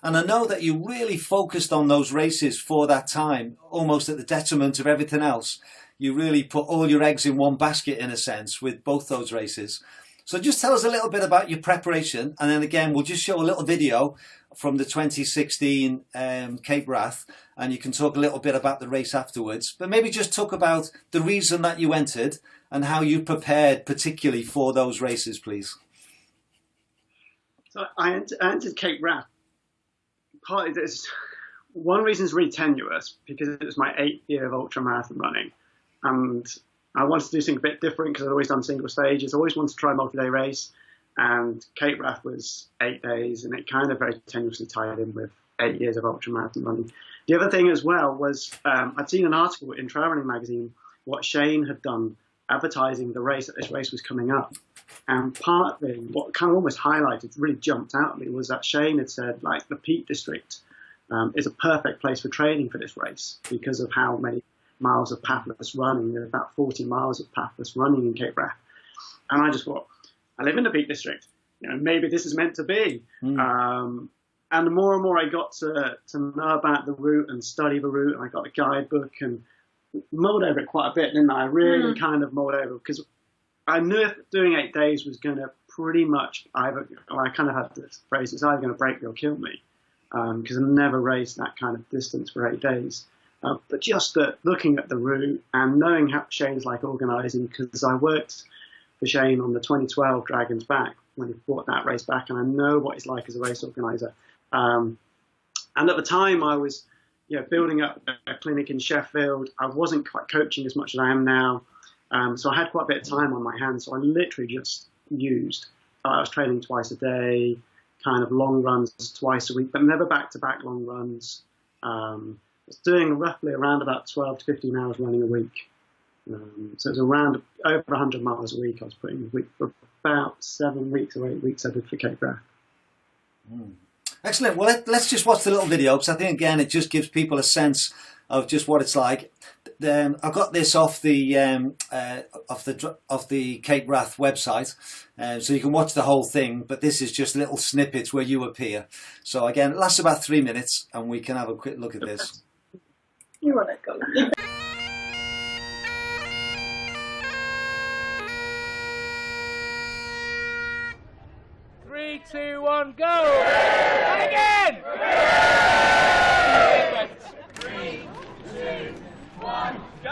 And I know that you really focused on those races for that time, almost at the detriment of everything else. You really put all your eggs in one basket, in a sense, with both those races. So just tell us a little bit about your preparation, and then again we'll just show a little video from the 2016 Cape Wrath, and you can talk a little bit about the race afterwards. But maybe just talk about the reason that you entered and how you prepared particularly for those races, please. So I entered Cape Wrath. Partly this, one reason is really tenuous, because it was my 8th year of ultramarathon running. And I wanted to do something a bit different, because I'd always done single stages. I always wanted to try a multi-day race. And Cape Wrath was 8 days, and it kind of very tenuously tied in with 8 years of ultramarathon running. The other thing as well was I'd seen an article in Travelling magazine what Shane had done advertising the race, that this race was coming up. And partly what kind of almost highlighted, really jumped out at me, was that Shane had said, like, the Peak District is a perfect place for training for this race because of how many miles of pathless running. There are about 40 miles of pathless running in Cape Wrath. And I just thought, I live in the Peak District. Maybe this is meant to be. And the more and more I got to know about the route and study the route, and I got a guidebook and mulled over it quite a bit, didn't I? I really kind of mulled over, because I knew if doing 8 days was going to pretty much I kind of had this phrase, it's either going to break me or kill me, because I've never raced that kind of distance for 8 days. But just looking at the route and knowing how Shane's like organising, because I worked for Shane on the 2012 Dragon's Back when he brought that race back, and I know what he's like as a race organiser. And at the time I was building up a clinic in Sheffield. I wasn't quite coaching as much as I am now. So I had quite a bit of time on my hands. So I literally just used, I was training twice a day, kind of long runs twice a week, but never back-to-back long runs. I was doing roughly around about 12 to 15 hours running a week. So it was around over 100 miles a week I was putting a week for about 7 weeks or 8 weeks I did for Cape Wrath. Excellent. Well, let's just watch the little video, because I think, again, it just gives people a sense of just what it's like. I got this off the Cape Wrath website, so you can watch the whole thing, but this is just little snippets where you appear. So again, it lasts about 3 minutes, and we can have a quick look at this. You want to go? 3, 2, 1, go! And again! 3, 2, 1, go!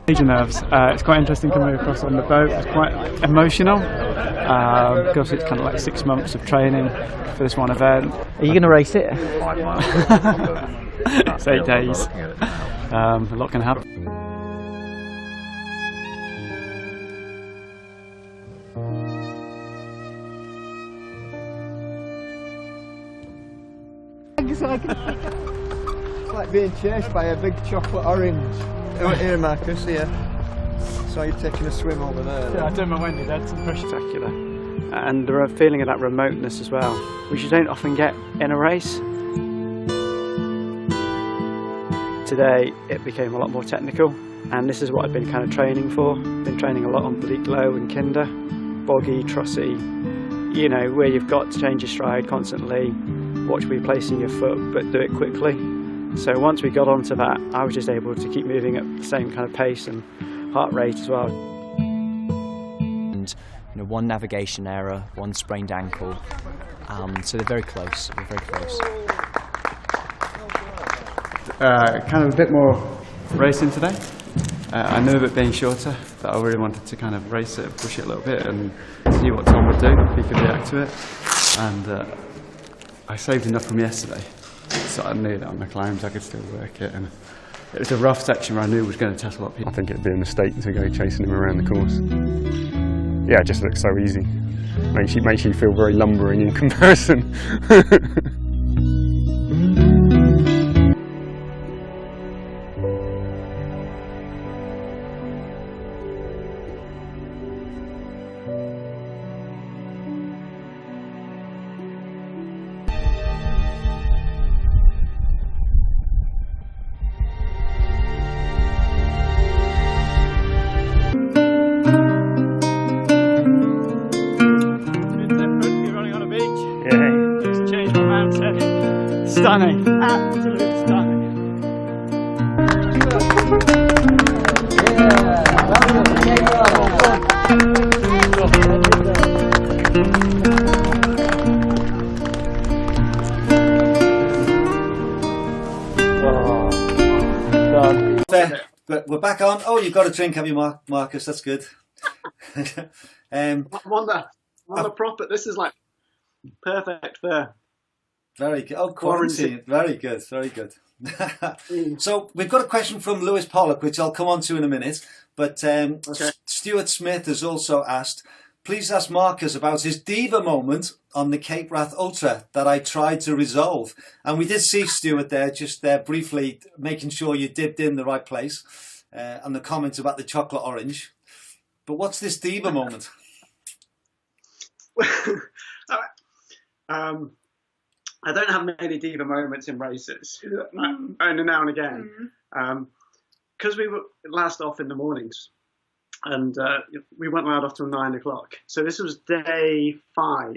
Major nerves. It's quite interesting coming across on the boat. It's quite emotional because it's kind of like 6 months of training for this one event. Are you going to race it? It's 8 days. A lot can happen. It's like being chased by a big chocolate orange. Here, Marcus, here. So you're taking a swim over there. Yeah, I don't know when you had some pressure. Spectacular. And the feeling of that remoteness as well, which you don't often get in a race. Today it became a lot more technical, and this is what I've been kind of training for. Been training a lot on bleak low and kinder, boggy, trussy, you know, where you've got to change your stride constantly, watch where you're placing your foot, but do it quickly. So once we got onto that, I was just able to keep moving at the same kind of pace and heart rate as well. And one navigation error, one sprained ankle, so they're very close. We're very close. Kind of a bit more racing today. I knew of it being shorter, that I really wanted to kind of race it, push it a little bit, and see what Tom would do, if he could react to it. And I saved enough from yesterday, so I knew that on the climbs I could still work it. And it was a rough section where I knew was going to test a lot of people. I think it'd be a mistake to go chasing him around the course. Yeah, it just looks so easy. Makes you feel very lumbering in comparison. Stunning, absolutely stunning. We're back on. Oh, you've got a drink, have you, Marcus? That's good. I'm on the proper. This is like perfect for. Very good. Oh, quarantine. Very good. Very good. So we've got a question from Lewis Pollock, which I'll come on to in a minute. But okay. Stuart Smith has also asked, please ask Marcus about his diva moment on the Cape Wrath Ultra that I tried to resolve. And we did see Stuart there, just there briefly making sure you dipped in the right place, and the comments about the chocolate orange. But what's this diva moment? I don't have many diva moments in races, only now and again, because we were last off in the mornings, and we weren't allowed off till 9 o'clock. So this was day 5.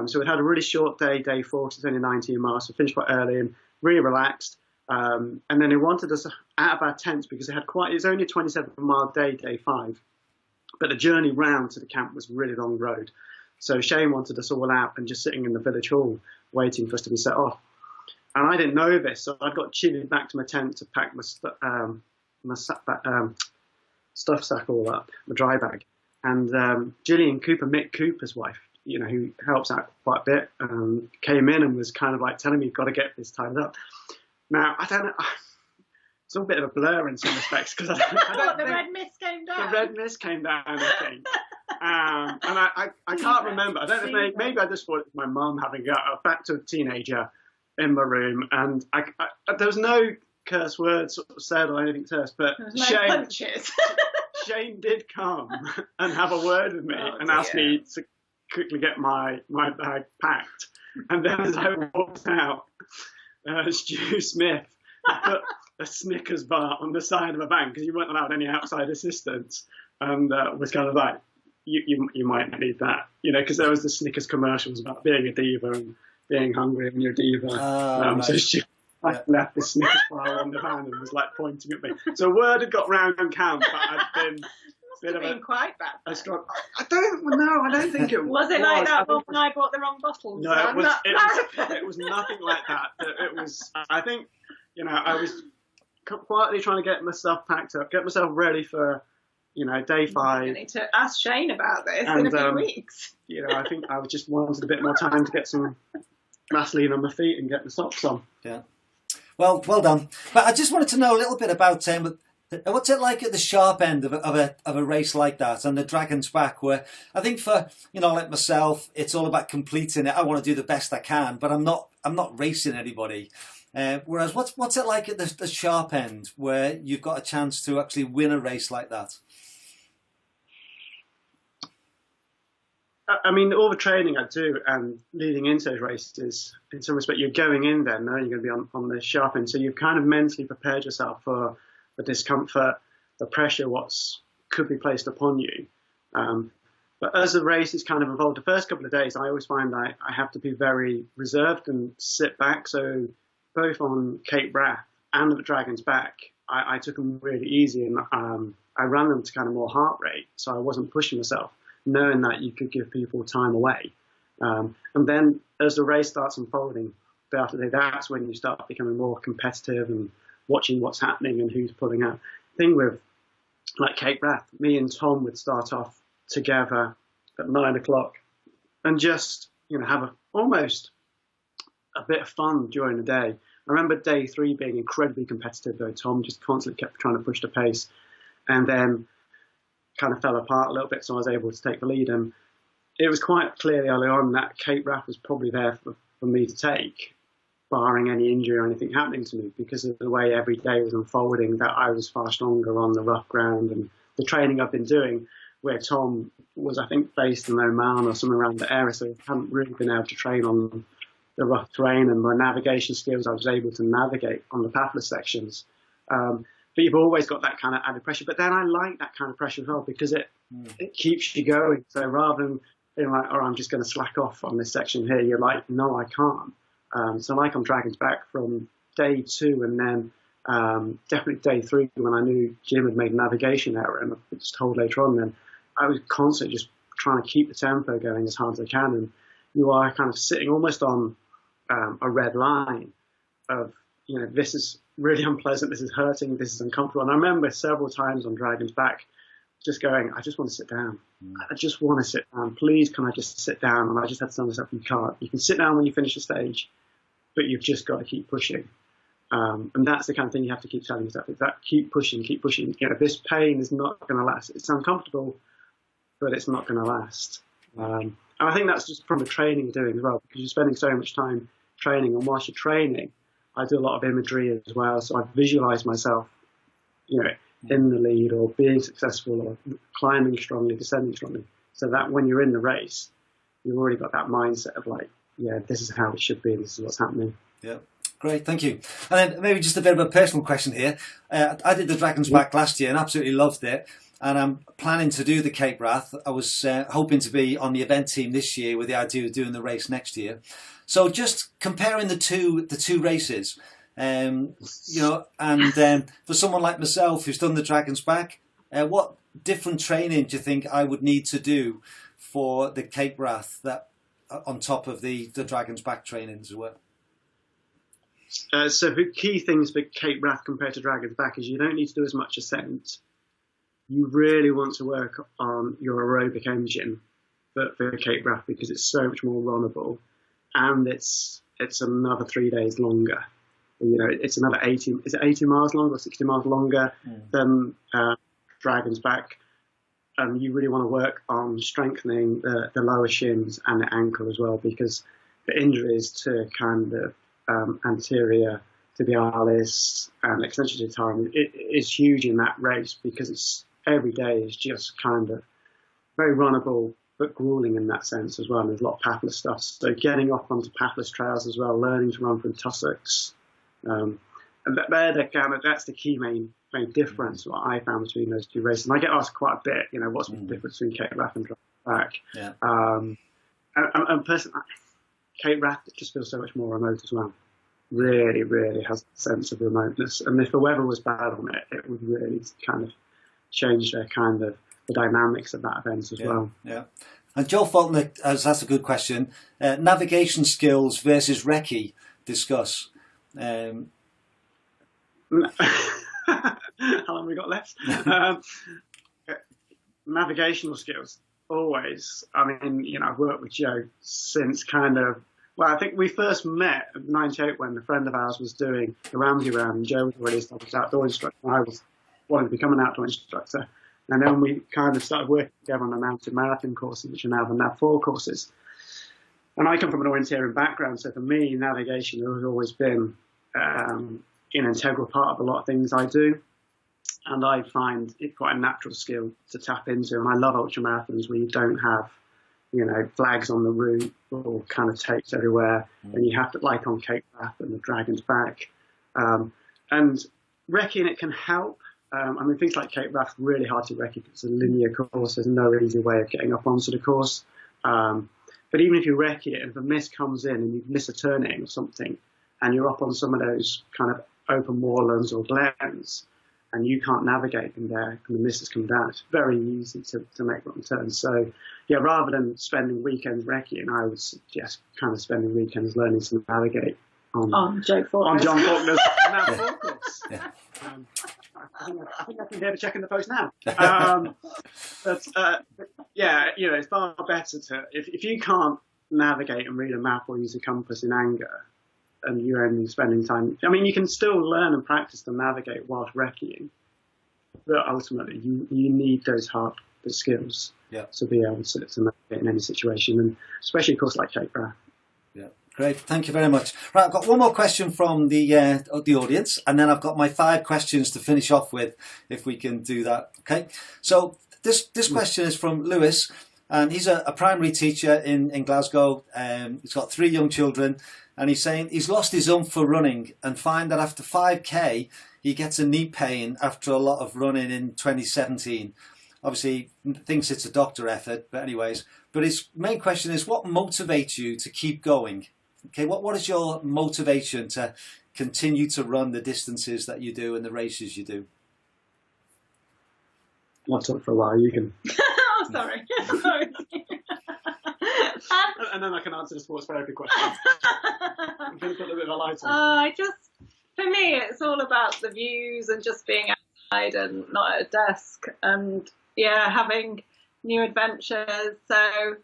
So we'd had a really short day, day 4, it's only 19 miles, so finished quite early and really relaxed. And then they wanted us out of our tents because it was only a 27-mile day, day 5. But the journey round to the camp was a really long road. So Shane wanted us all out and just sitting in the village hall waiting for us to be set off. And I didn't know this, so I got chivvied back to my tent to pack my stuff sack all up, my dry bag. And Gillian Cooper, Mick Cooper's wife, who helps out quite a bit, came in and was kind of like telling me, you've got to get this tied up. Now, I don't know. It's all a bit of a blur in some respects because I don't the think red mist came down. The red mist came down, I think. And I can't remember. I don't know if maybe I just thought it was my mum having a back to a teenager in my room, and there was no curse words said or anything terse, but Shane did come and have a word with me and ask me to quickly get my bag packed. And then as I walked out, Stu Smith put a Snickers bar on the side of a bank because you weren't allowed any outside assistance, and was kind of like, you might need that, because there was the Snickers commercials about being a diva and being hungry when you're a diva. Right. So Stu left the Snickers bar on the van and was like pointing at me. So word had got round camp that I'd been. Must have been quite bad. I don't think it was. Was it like that one when I bought the wrong bottles? No, it was nothing like that. It was, I think, I was quietly trying to get my stuff packed up, get myself ready for, day 5. I need to ask Shane about this in a few weeks. I think I just wanted a bit more time to get some Vaseline on my feet and get the socks on. Yeah. Well done. But I just wanted to know a little bit about what's it like at the sharp end of a race like that, and the Dragon's Back, where I think for like myself, it's all about completing it. I want to do the best I can, but I'm not racing anybody. Whereas what's it like at the sharp end, where you've got a chance to actually win a race like that? I mean, all the training I do and leading into those races, in some respect, you're going in there knowing you're going to be on the sharp end, so you've kind of mentally prepared yourself for the discomfort, the pressure, could be placed upon you. But as the race has kind of evolved, the first couple of days, I always find I have to be very reserved and sit back. So both on Cape Wrath and at the Dragon's Back, I took them really easy, and I ran them to kind of more heart rate, so I wasn't pushing myself, knowing that you could give people time away. And then as the race starts unfolding, day after day, that's when you start becoming more competitive and watching what's happening and who's pulling out. Thing with like Cape Wrath, me and Tom would start off together at 9 o'clock and just have almost a bit of fun during the day. I remember day 3 being incredibly competitive, though. Tom just constantly kept trying to push the pace, and then kind of fell apart a little bit, so I was able to take the lead. And it was quite clearly early on that Cape Wrath was probably there for me to take, barring any injury or anything happening to me, because of the way every day was unfolding, that I was far stronger on the rough ground and the training I've been doing, where Tom was, I think, based in Oman or somewhere around the area, so I hadn't really been able to train on the rough terrain, and my navigation skills, I was able to navigate on the pathless sections. But you've always got that kind of added pressure. But then I like that kind of pressure as well, because it keeps you going. So rather than being like, I'm just going to slack off on this section here, you're like, no, I can't. So like on Dragon's Back from day 2, and then definitely day 3, when I knew Jim had made a navigation error, and I was told later on, then I was constantly just trying to keep the tempo going as hard as I can. And you are kind of sitting almost on a red line of, this is really unpleasant, this is hurting, this is uncomfortable. And I remember several times on Dragon's Back just going, I just want to sit down. I just want to sit down. Please, can I just sit down? And I just had to tell myself, you can't. You can sit down when you finish the stage, but you've just got to keep pushing. And that's the kind of thing you have to keep telling yourself, is that keep pushing, keep pushing. This pain is not going to last. It's uncomfortable, but it's not going to last. And I think that's just from the training you're doing as well, because you're spending so much time training. And whilst you're training, I do a lot of imagery as well. So I visualize myself, in the lead, or being successful, or climbing strongly, descending strongly, so that when you're in the race, you've already got that mindset of like, yeah, this is how it should be, this is what's happening. Yeah, great, thank you. And then maybe just a bit of a personal question here. I did the Dragon's Back last year and absolutely loved it, and I'm planning to do the Cape Wrath. I was hoping to be on the event team this year with the idea of doing the race next year. So just comparing the two races, and for someone like myself who's done the Dragon's Back, what different training do you think I would need to do for the Cape Wrath, that on top of the Dragon's Back training as well? So the key things for Cape Wrath compared to Dragon's Back is you don't need to do as much ascent. You really want to work on your aerobic engine for Cape Wrath, because it's so much more runnable, and it's another 3 days longer. It's another 80 miles longer or 60 miles longer than Dragon's Back. You really want to work on strengthening the lower shins and the ankle as well, because the injuries to kind of anterior tibialis and extension titarum is huge in that race, because it's every day is just kind of very runnable, but grueling in that sense as well. And there's a lot of pathless stuff. So getting off onto pathless trails as well, learning to run through tussocks. And that's the key main difference, what I found between those two races. And I get asked quite a bit, what's the difference between Cape Wrath and Dry Back? Yeah. And personally, Cape Wrath just feels so much more remote as well. Really, really has a sense of remoteness. And if the weather was bad on it, it would really kind of change the dynamics of that event as well. Yeah. And Joe Fulton has asked a good question. Navigation skills versus recce, discuss. How long have we got left? Navigational skills, always. I mean, I've worked with Joe since I think we first met in '98 when a friend of ours was doing a Ramsey round, and Joe was already established outdoor instructor, and I wanted to become an outdoor instructor. And then we kind of started working together on the mountain marathon courses, which are now the NAV4 courses. And I come from an orienteering background, so for me, navigation has always been an integral part of a lot of things I do. And I find it quite a natural skill to tap into. And I love ultramarathons where you don't have, flags on the route or kind of tapes everywhere. And you have to, like on Cape Wrath and the Dragon's Back. And recceing it can help. Things like Cape Wrath are really hard to recce because it's a linear course. There's no easy way of getting up onto the course. But even if you recce it and if a mist comes in and you miss a turning or something, and you're up on some of those kind of open moorlands or glens, and you can't navigate in there and the mist has come down, it's very easy to make wrong turns. So, yeah, rather than spending weekends recceing, I would suggest kind of spending weekends learning to navigate on Joe Faulkner. On John Faulkner's NAV4 course. Yeah. I think I can hear the check in the post now. It's far better to, if you can't navigate and read a map or use a compass in anger, and you're only spending time, you can still learn and practice to navigate whilst recceing, but ultimately you need those hard skills to be able to navigate in any situation, and especially of course like Cape Wrath. Yeah, great. Thank you very much. Right, I've got one more question from the audience, and then I've got my 5 questions to finish off with, if we can do that. Okay. So this question is from Lewis, and he's a primary teacher in Glasgow. He's got 3 young children, and he's saying he's lost his oomph for running and find that after 5k he gets a knee pain after a lot of running in 2017. Obviously, thinks it's a doctor effort, but anyways. But his main question is, what motivates you to keep going? Okay, what is your motivation to continue to run the distances that you do and the races you do? I'll talk for a while. You can. Oh, sorry. And then I can answer the sports therapy question. I'm going to put a bit of a light on. For me, it's all about the views and just being outside and not at a desk, and having new adventures. So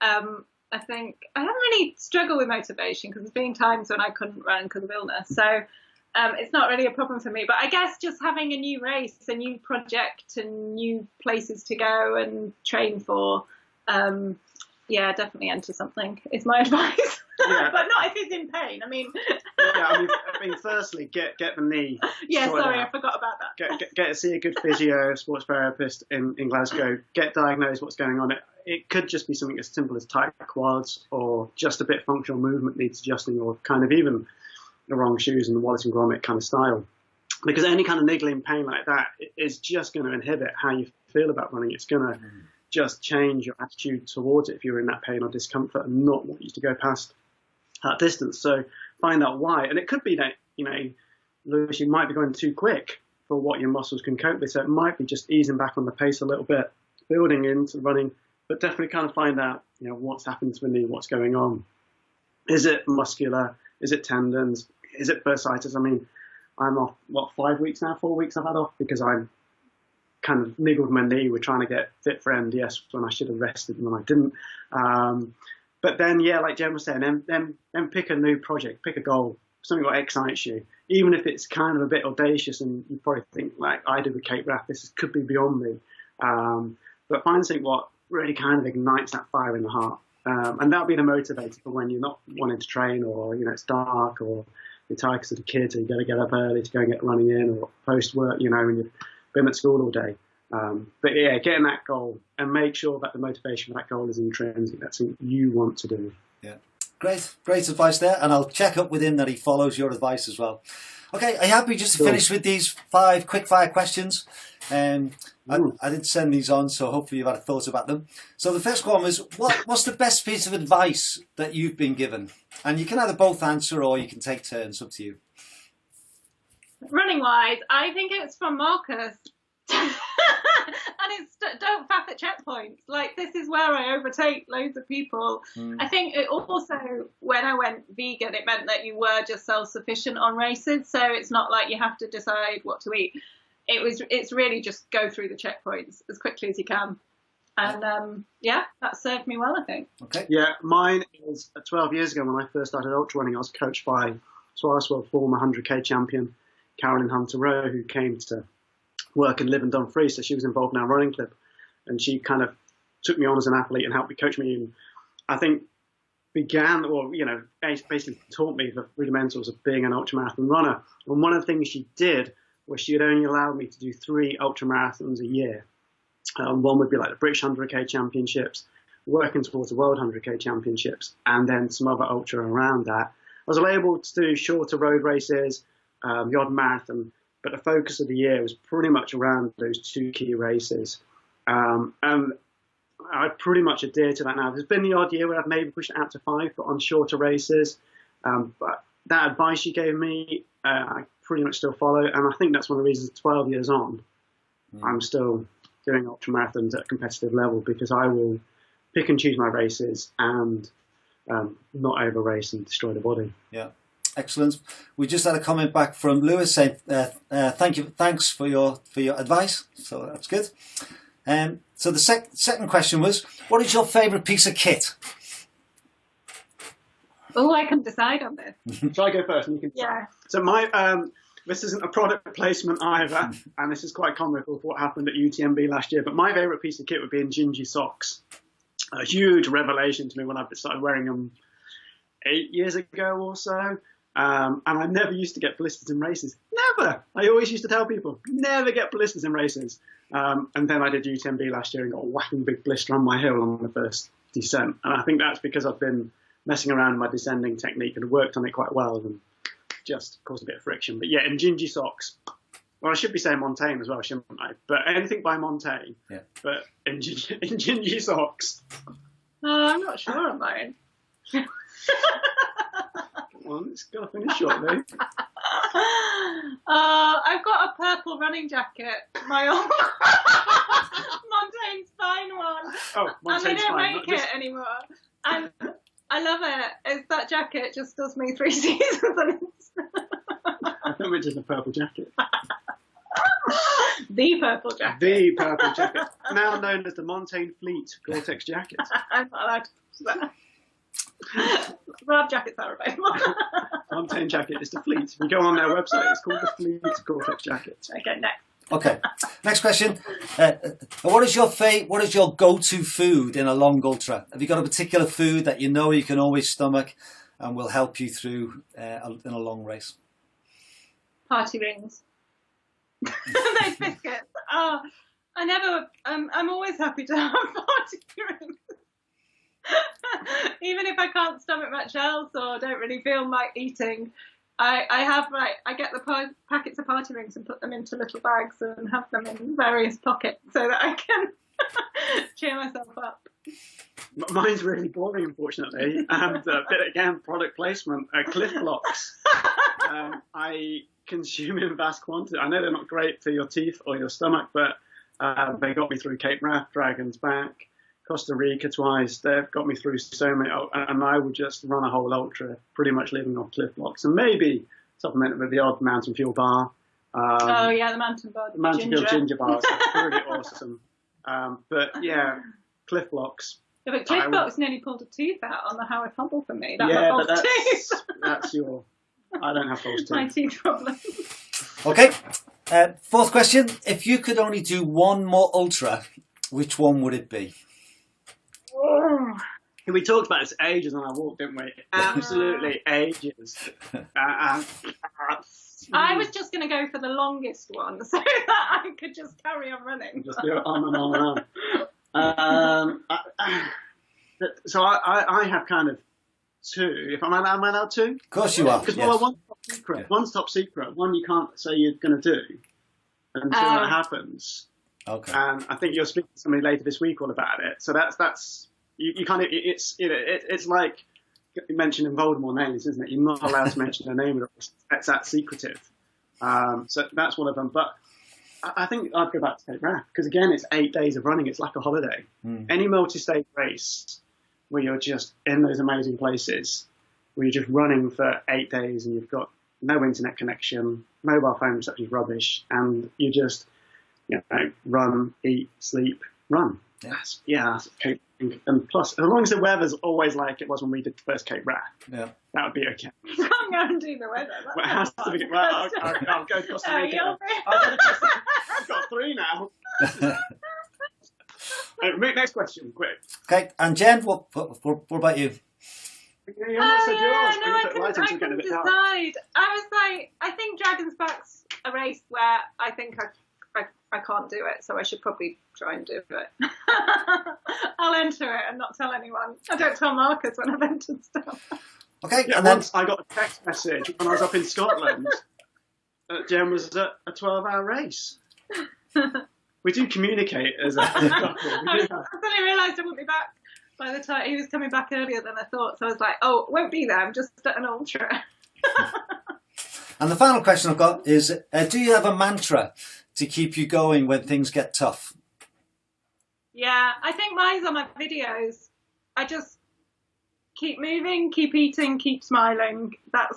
I think I haven't really struggled with motivation because there's been times when I couldn't run because of illness. So it's not really a problem for me. But I guess just having a new race, a new project, and new places to go and train for. Definitely enter something is my advice. But not if he's in pain. Firstly, get the knee. I forgot about that. Get to see a good physio, sports therapist in Glasgow. Get diagnosed what's going on. It could just be something as simple as tight quads, or just a bit of functional movement needs adjusting, or kind of even the wrong shoes and the Wallace and Gromit kind of style. Because any kind of niggling pain like that is just going to inhibit how you feel about running. It's going to just change your attitude towards it if you're in that pain or discomfort and not want you to go past that distance. So find out why. And it could be that, Lewis, you might be going too quick for what your muscles can cope with. So it might be just easing back on the pace a little bit, building into running, but definitely kind of find out, what's happened to the knee, what's going on. Is it muscular? Is it tendons? Is it bursitis? I'm off, 5 weeks now, 4 weeks I've had off because I'm kind of niggled my knee. We're trying to get fit for MDS when I should have rested and when I didn't. But then, like Jen was saying, then pick a new project, pick a goal, something that excites you, even if it's kind of a bit audacious and you probably think, like I did with Cape Wrath, could be beyond me. But find something what really kind of ignites that fire in the heart. And that'll be the motivator for when you're not wanting to train, or, it's dark, or you're tired because of the kids, or you got to get up early to go and get running in, or post work, and you've been at school all day. But yeah, getting that goal and make sure that the motivation for that goal is intrinsic. That's something you want to do. Yeah, great advice there, and I'll check up with him that he follows your advice as well. Okay, are you happy just to finish with these 5 quick fire questions? I did send these on, so hopefully you've had a thought about them. So the first one was, what's the best piece of advice that you've been given? And you can either both answer or you can take turns, up to you. Running wise, I think it's from Marcus. And it's don't faff at checkpoints. Like, this is where I overtake loads of people. I think it also, when I went vegan, it meant that you were just self-sufficient on races, so it's not like you have to decide what to eat. It's really just go through the checkpoints as quickly as you can. And yeah, that served me well, I think. Okay. Yeah, mine is 12 years ago when I first started ultra running. I was coached by twice world former 100k champion Carolyn Hunter-Rowe, who came to work and live in Dumfries, so she was involved in our running club, and she kind of took me on as an athlete and helped me coach me, and I think basically taught me the fundamentals of being an ultramarathon runner. And one of the things she did was she had only allowed me to do 3 ultramarathons a year. One would be like the British 100k championships, working towards the World 100k championships, and then some other ultra around that. I was able to do shorter road races, the odd marathon, but the focus of the year was pretty much around those 2 key races. And I pretty much adhere to that now. There's been the odd year where I've maybe pushed it out to 5, but on shorter races. But that advice you gave me, I pretty much still follow. And I think that's one of the reasons 12 years on, I'm still doing ultramarathons at a competitive level, because I will pick and choose my races and not over race and destroy the body. Yeah. Excellent. We just had a comment back from Lewis saying, thanks for your advice. So that's good. So the second question was, what is your favourite piece of kit? Oh, I can decide on this. Shall I go first? And you can. Yeah. So this isn't a product placement either, and this is quite comical for what happened at UTMB last year, but my favourite piece of kit would be Njinji socks. A huge revelation to me when I started wearing them 8 years ago or so. And I never used to get blisters in races. Never. I always used to tell people, never get blisters in races. And then I did UTMB last year and got a whacking big blister on my hill on the first descent. And I think that's because I've been messing around with my descending technique and worked on it quite well, and just caused a bit of friction. But yeah, Njinji socks. Well, I should be saying Montaigne as well, shouldn't I? But anything by Montaigne. Yeah. But Njinji socks. I'm not sure on mine. It's got to finish shortly. I've got a purple running jacket, my own Montaigne's Fine one. Oh, Montaigne's and they don't Fine, make it anymore. And I love it. It's that jacket just does me 3 seasons. I think we're just a purple jacket. The purple jacket. The purple jacket. Now known as the Montaigne Fleet Gore-Tex jacket. I'm not allowed to say that. Rab jackets are available. Montaigne jacket is the Fleet. If you go on their website, it's called the Fleet Gore-Tex jacket. Okay, next. Okay, next question. What is your go-to food in a long ultra? Have you got a particular food that you know you can always stomach and will help you through in a long race? Party rings. Those biscuits. Oh, I'm always happy to have party rings. Even if I can't stomach much else or don't really feel like eating, I get the packets of party rings and put them into little bags and have them in various pockets so that I can cheer myself up. Mine's really boring, unfortunately. And a bit again, product placement. Cliff blocks. I consume in vast quantity. I know they're not great for your teeth or your stomach, but they got me through Cape Wrath, Dragon's Back, Costa Rica twice. They've got me through so many, and I would just run a whole ultra pretty much living off Cliff blocks, and maybe supplement it with the odd Mountain Fuel bar. Oh yeah, the Mountain bar. The Mountain Fuel ginger bars are pretty awesome. But yeah, Cliff blocks. Yeah, but Cliff blocks nearly pulled a tooth out on the Howard Hobble for me. That's your. I don't have false teeth. My teeth problem. Okay, fourth question. If you could only do one more ultra, which one would it be? We talked about this ages on our walk, didn't we? Absolutely ages. I was just going to go for the longest one so that I could just carry on running. Just do it on and on and on. So I have kind of two. If am I allowed two? Of course you are. Because Yes. well, one's top secret. Yeah. One's top secret. One you can't say you're going to do until that happens. Okay. And I think you're speaking to somebody later this week all about it. So that's you kind of it's like mentioning Voldemort names, isn't it? You're not allowed to mention their name. It's that secretive. So that's one of them. But I think I'd go back to Cape Wrath because again, it's 8 days of running. It's like a holiday. Any multi-stage race where you're just in those amazing places, where you're just running for 8 days and you've got no internet connection, mobile phone reception is rubbish, and you just run, eat, sleep, run. That's Cape. And plus, as long as the weather's always like it was when we did the first Cape Wrath, that would be okay. You can't go and do the weather. Well, it has to be. Well, I'll go to Costa Rica. I've got 3 now. Next question, quick. Okay, and Jen, what about you? You're not so yours. I couldn't decide. I was like, I think Dragon's Back's a race where I think I can't do it, so I should probably try and do it. I'll enter it and not tell anyone. I don't tell Marcus when I've entered stuff. Okay, and then I got a text message when I was up in Scotland that Jen was at a 12-hour race. We do communicate as a couple. I suddenly realised I wouldn't be back by the time he was coming back earlier than I thought. So I was like, oh, won't be there. I'm just at an ultra. And the final question I've got is, do you have a mantra to keep you going when things get tough? Yeah, I think mine's on my videos. I just keep moving, keep eating, keep smiling. That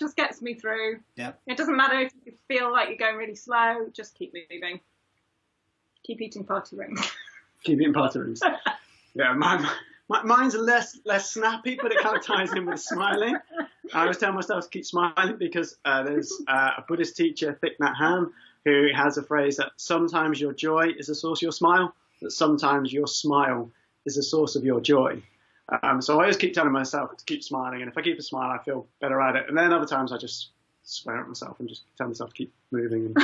just gets me through. Yeah. It doesn't matter if you feel like you're going really slow, just keep moving. Keep eating party rings. Keep eating party rings. Yeah, mine's less snappy, but it kind of ties in with smiling. I was telling myself to keep smiling because there's a Buddhist teacher, Thich Nhat Hanh, who has a phrase that sometimes your joy is the source of your smile, that sometimes your smile is the source of your joy. So I always keep telling myself to keep smiling, and if I keep a smile, I feel better at it. And then other times I just swear at myself and just tell myself to keep moving. And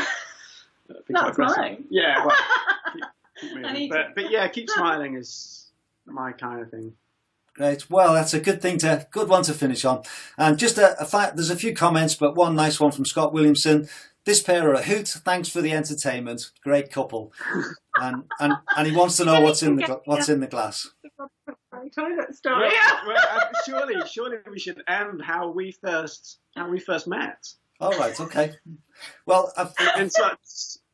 that's mine. Yeah, well, keep moving. But yeah, keep smiling is my kind of thing. Great. Well, that's a good one to finish on. And just a fact, there's a few comments, but one nice one from Scott Williamson. This pair are a hoot. Thanks for the entertainment. Great couple. And he wants to know what's in the glass. Toilet story. Well, surely we should end how we first met. All right. Okay. Well, in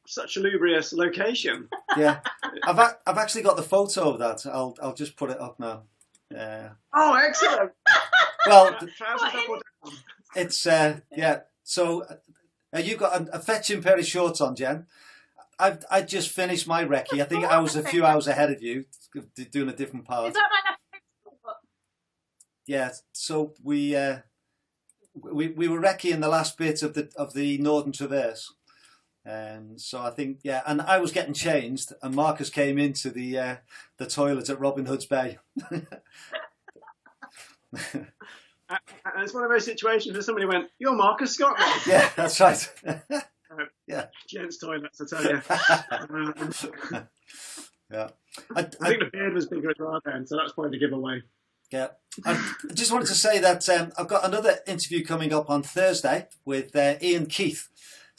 such a lubrious location. Yeah, I've actually got the photo of that. I'll just put it up now. Oh, excellent. Well, trousers up or down? It's yeah. So you've got a fetching pair of shorts on, Jen. I just finished my recce. I think I was a few hours ahead of you, doing a different part. Is that my left? Yeah. So we were recce in the last bit of the Northern Traverse. So I think, yeah, and I was getting changed, and Marcus came into the toilet at Robin Hood's Bay. And it's one of those situations where somebody went, "You're Marcus Scotney." Yeah, that's right. Yeah, gents' toilets, I tell you. Yeah, I think the beard was bigger as well then, so that's probably the giveaway. Yeah, I just wanted to say that I've got another interview coming up on Thursday with Ian Keith.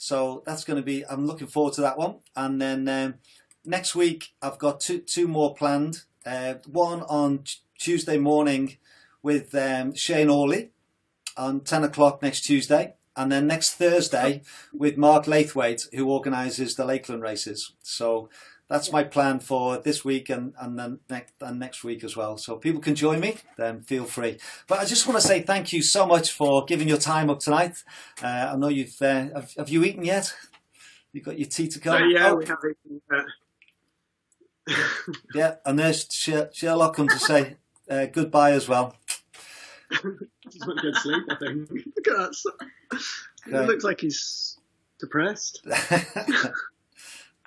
So that's going to be, I'm looking forward to that one. And then next week, I've got two more planned. One on Tuesday morning with Shane Orley on 10 o'clock next Tuesday. And then next Thursday with Mark Laithwaite, who organises the Lakeland races. So that's my plan for this week and then next week as well. So people can join me, then feel free. But I just want to say thank you so much for giving your time up tonight. I know you've have you eaten yet? You got your tea to come? Yeah, we have eaten. Yeah, and there's Sherlock come to say goodbye as well. Just went to go to sleep, I think. Look at that. It looks like he's depressed.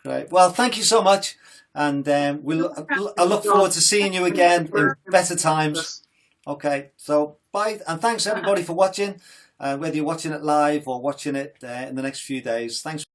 Great. Well, thank you so much, and I look forward to seeing you again in better times. Okay, so bye, and thanks everybody for watching, whether you're watching it live or watching it in the next few days. Thanks.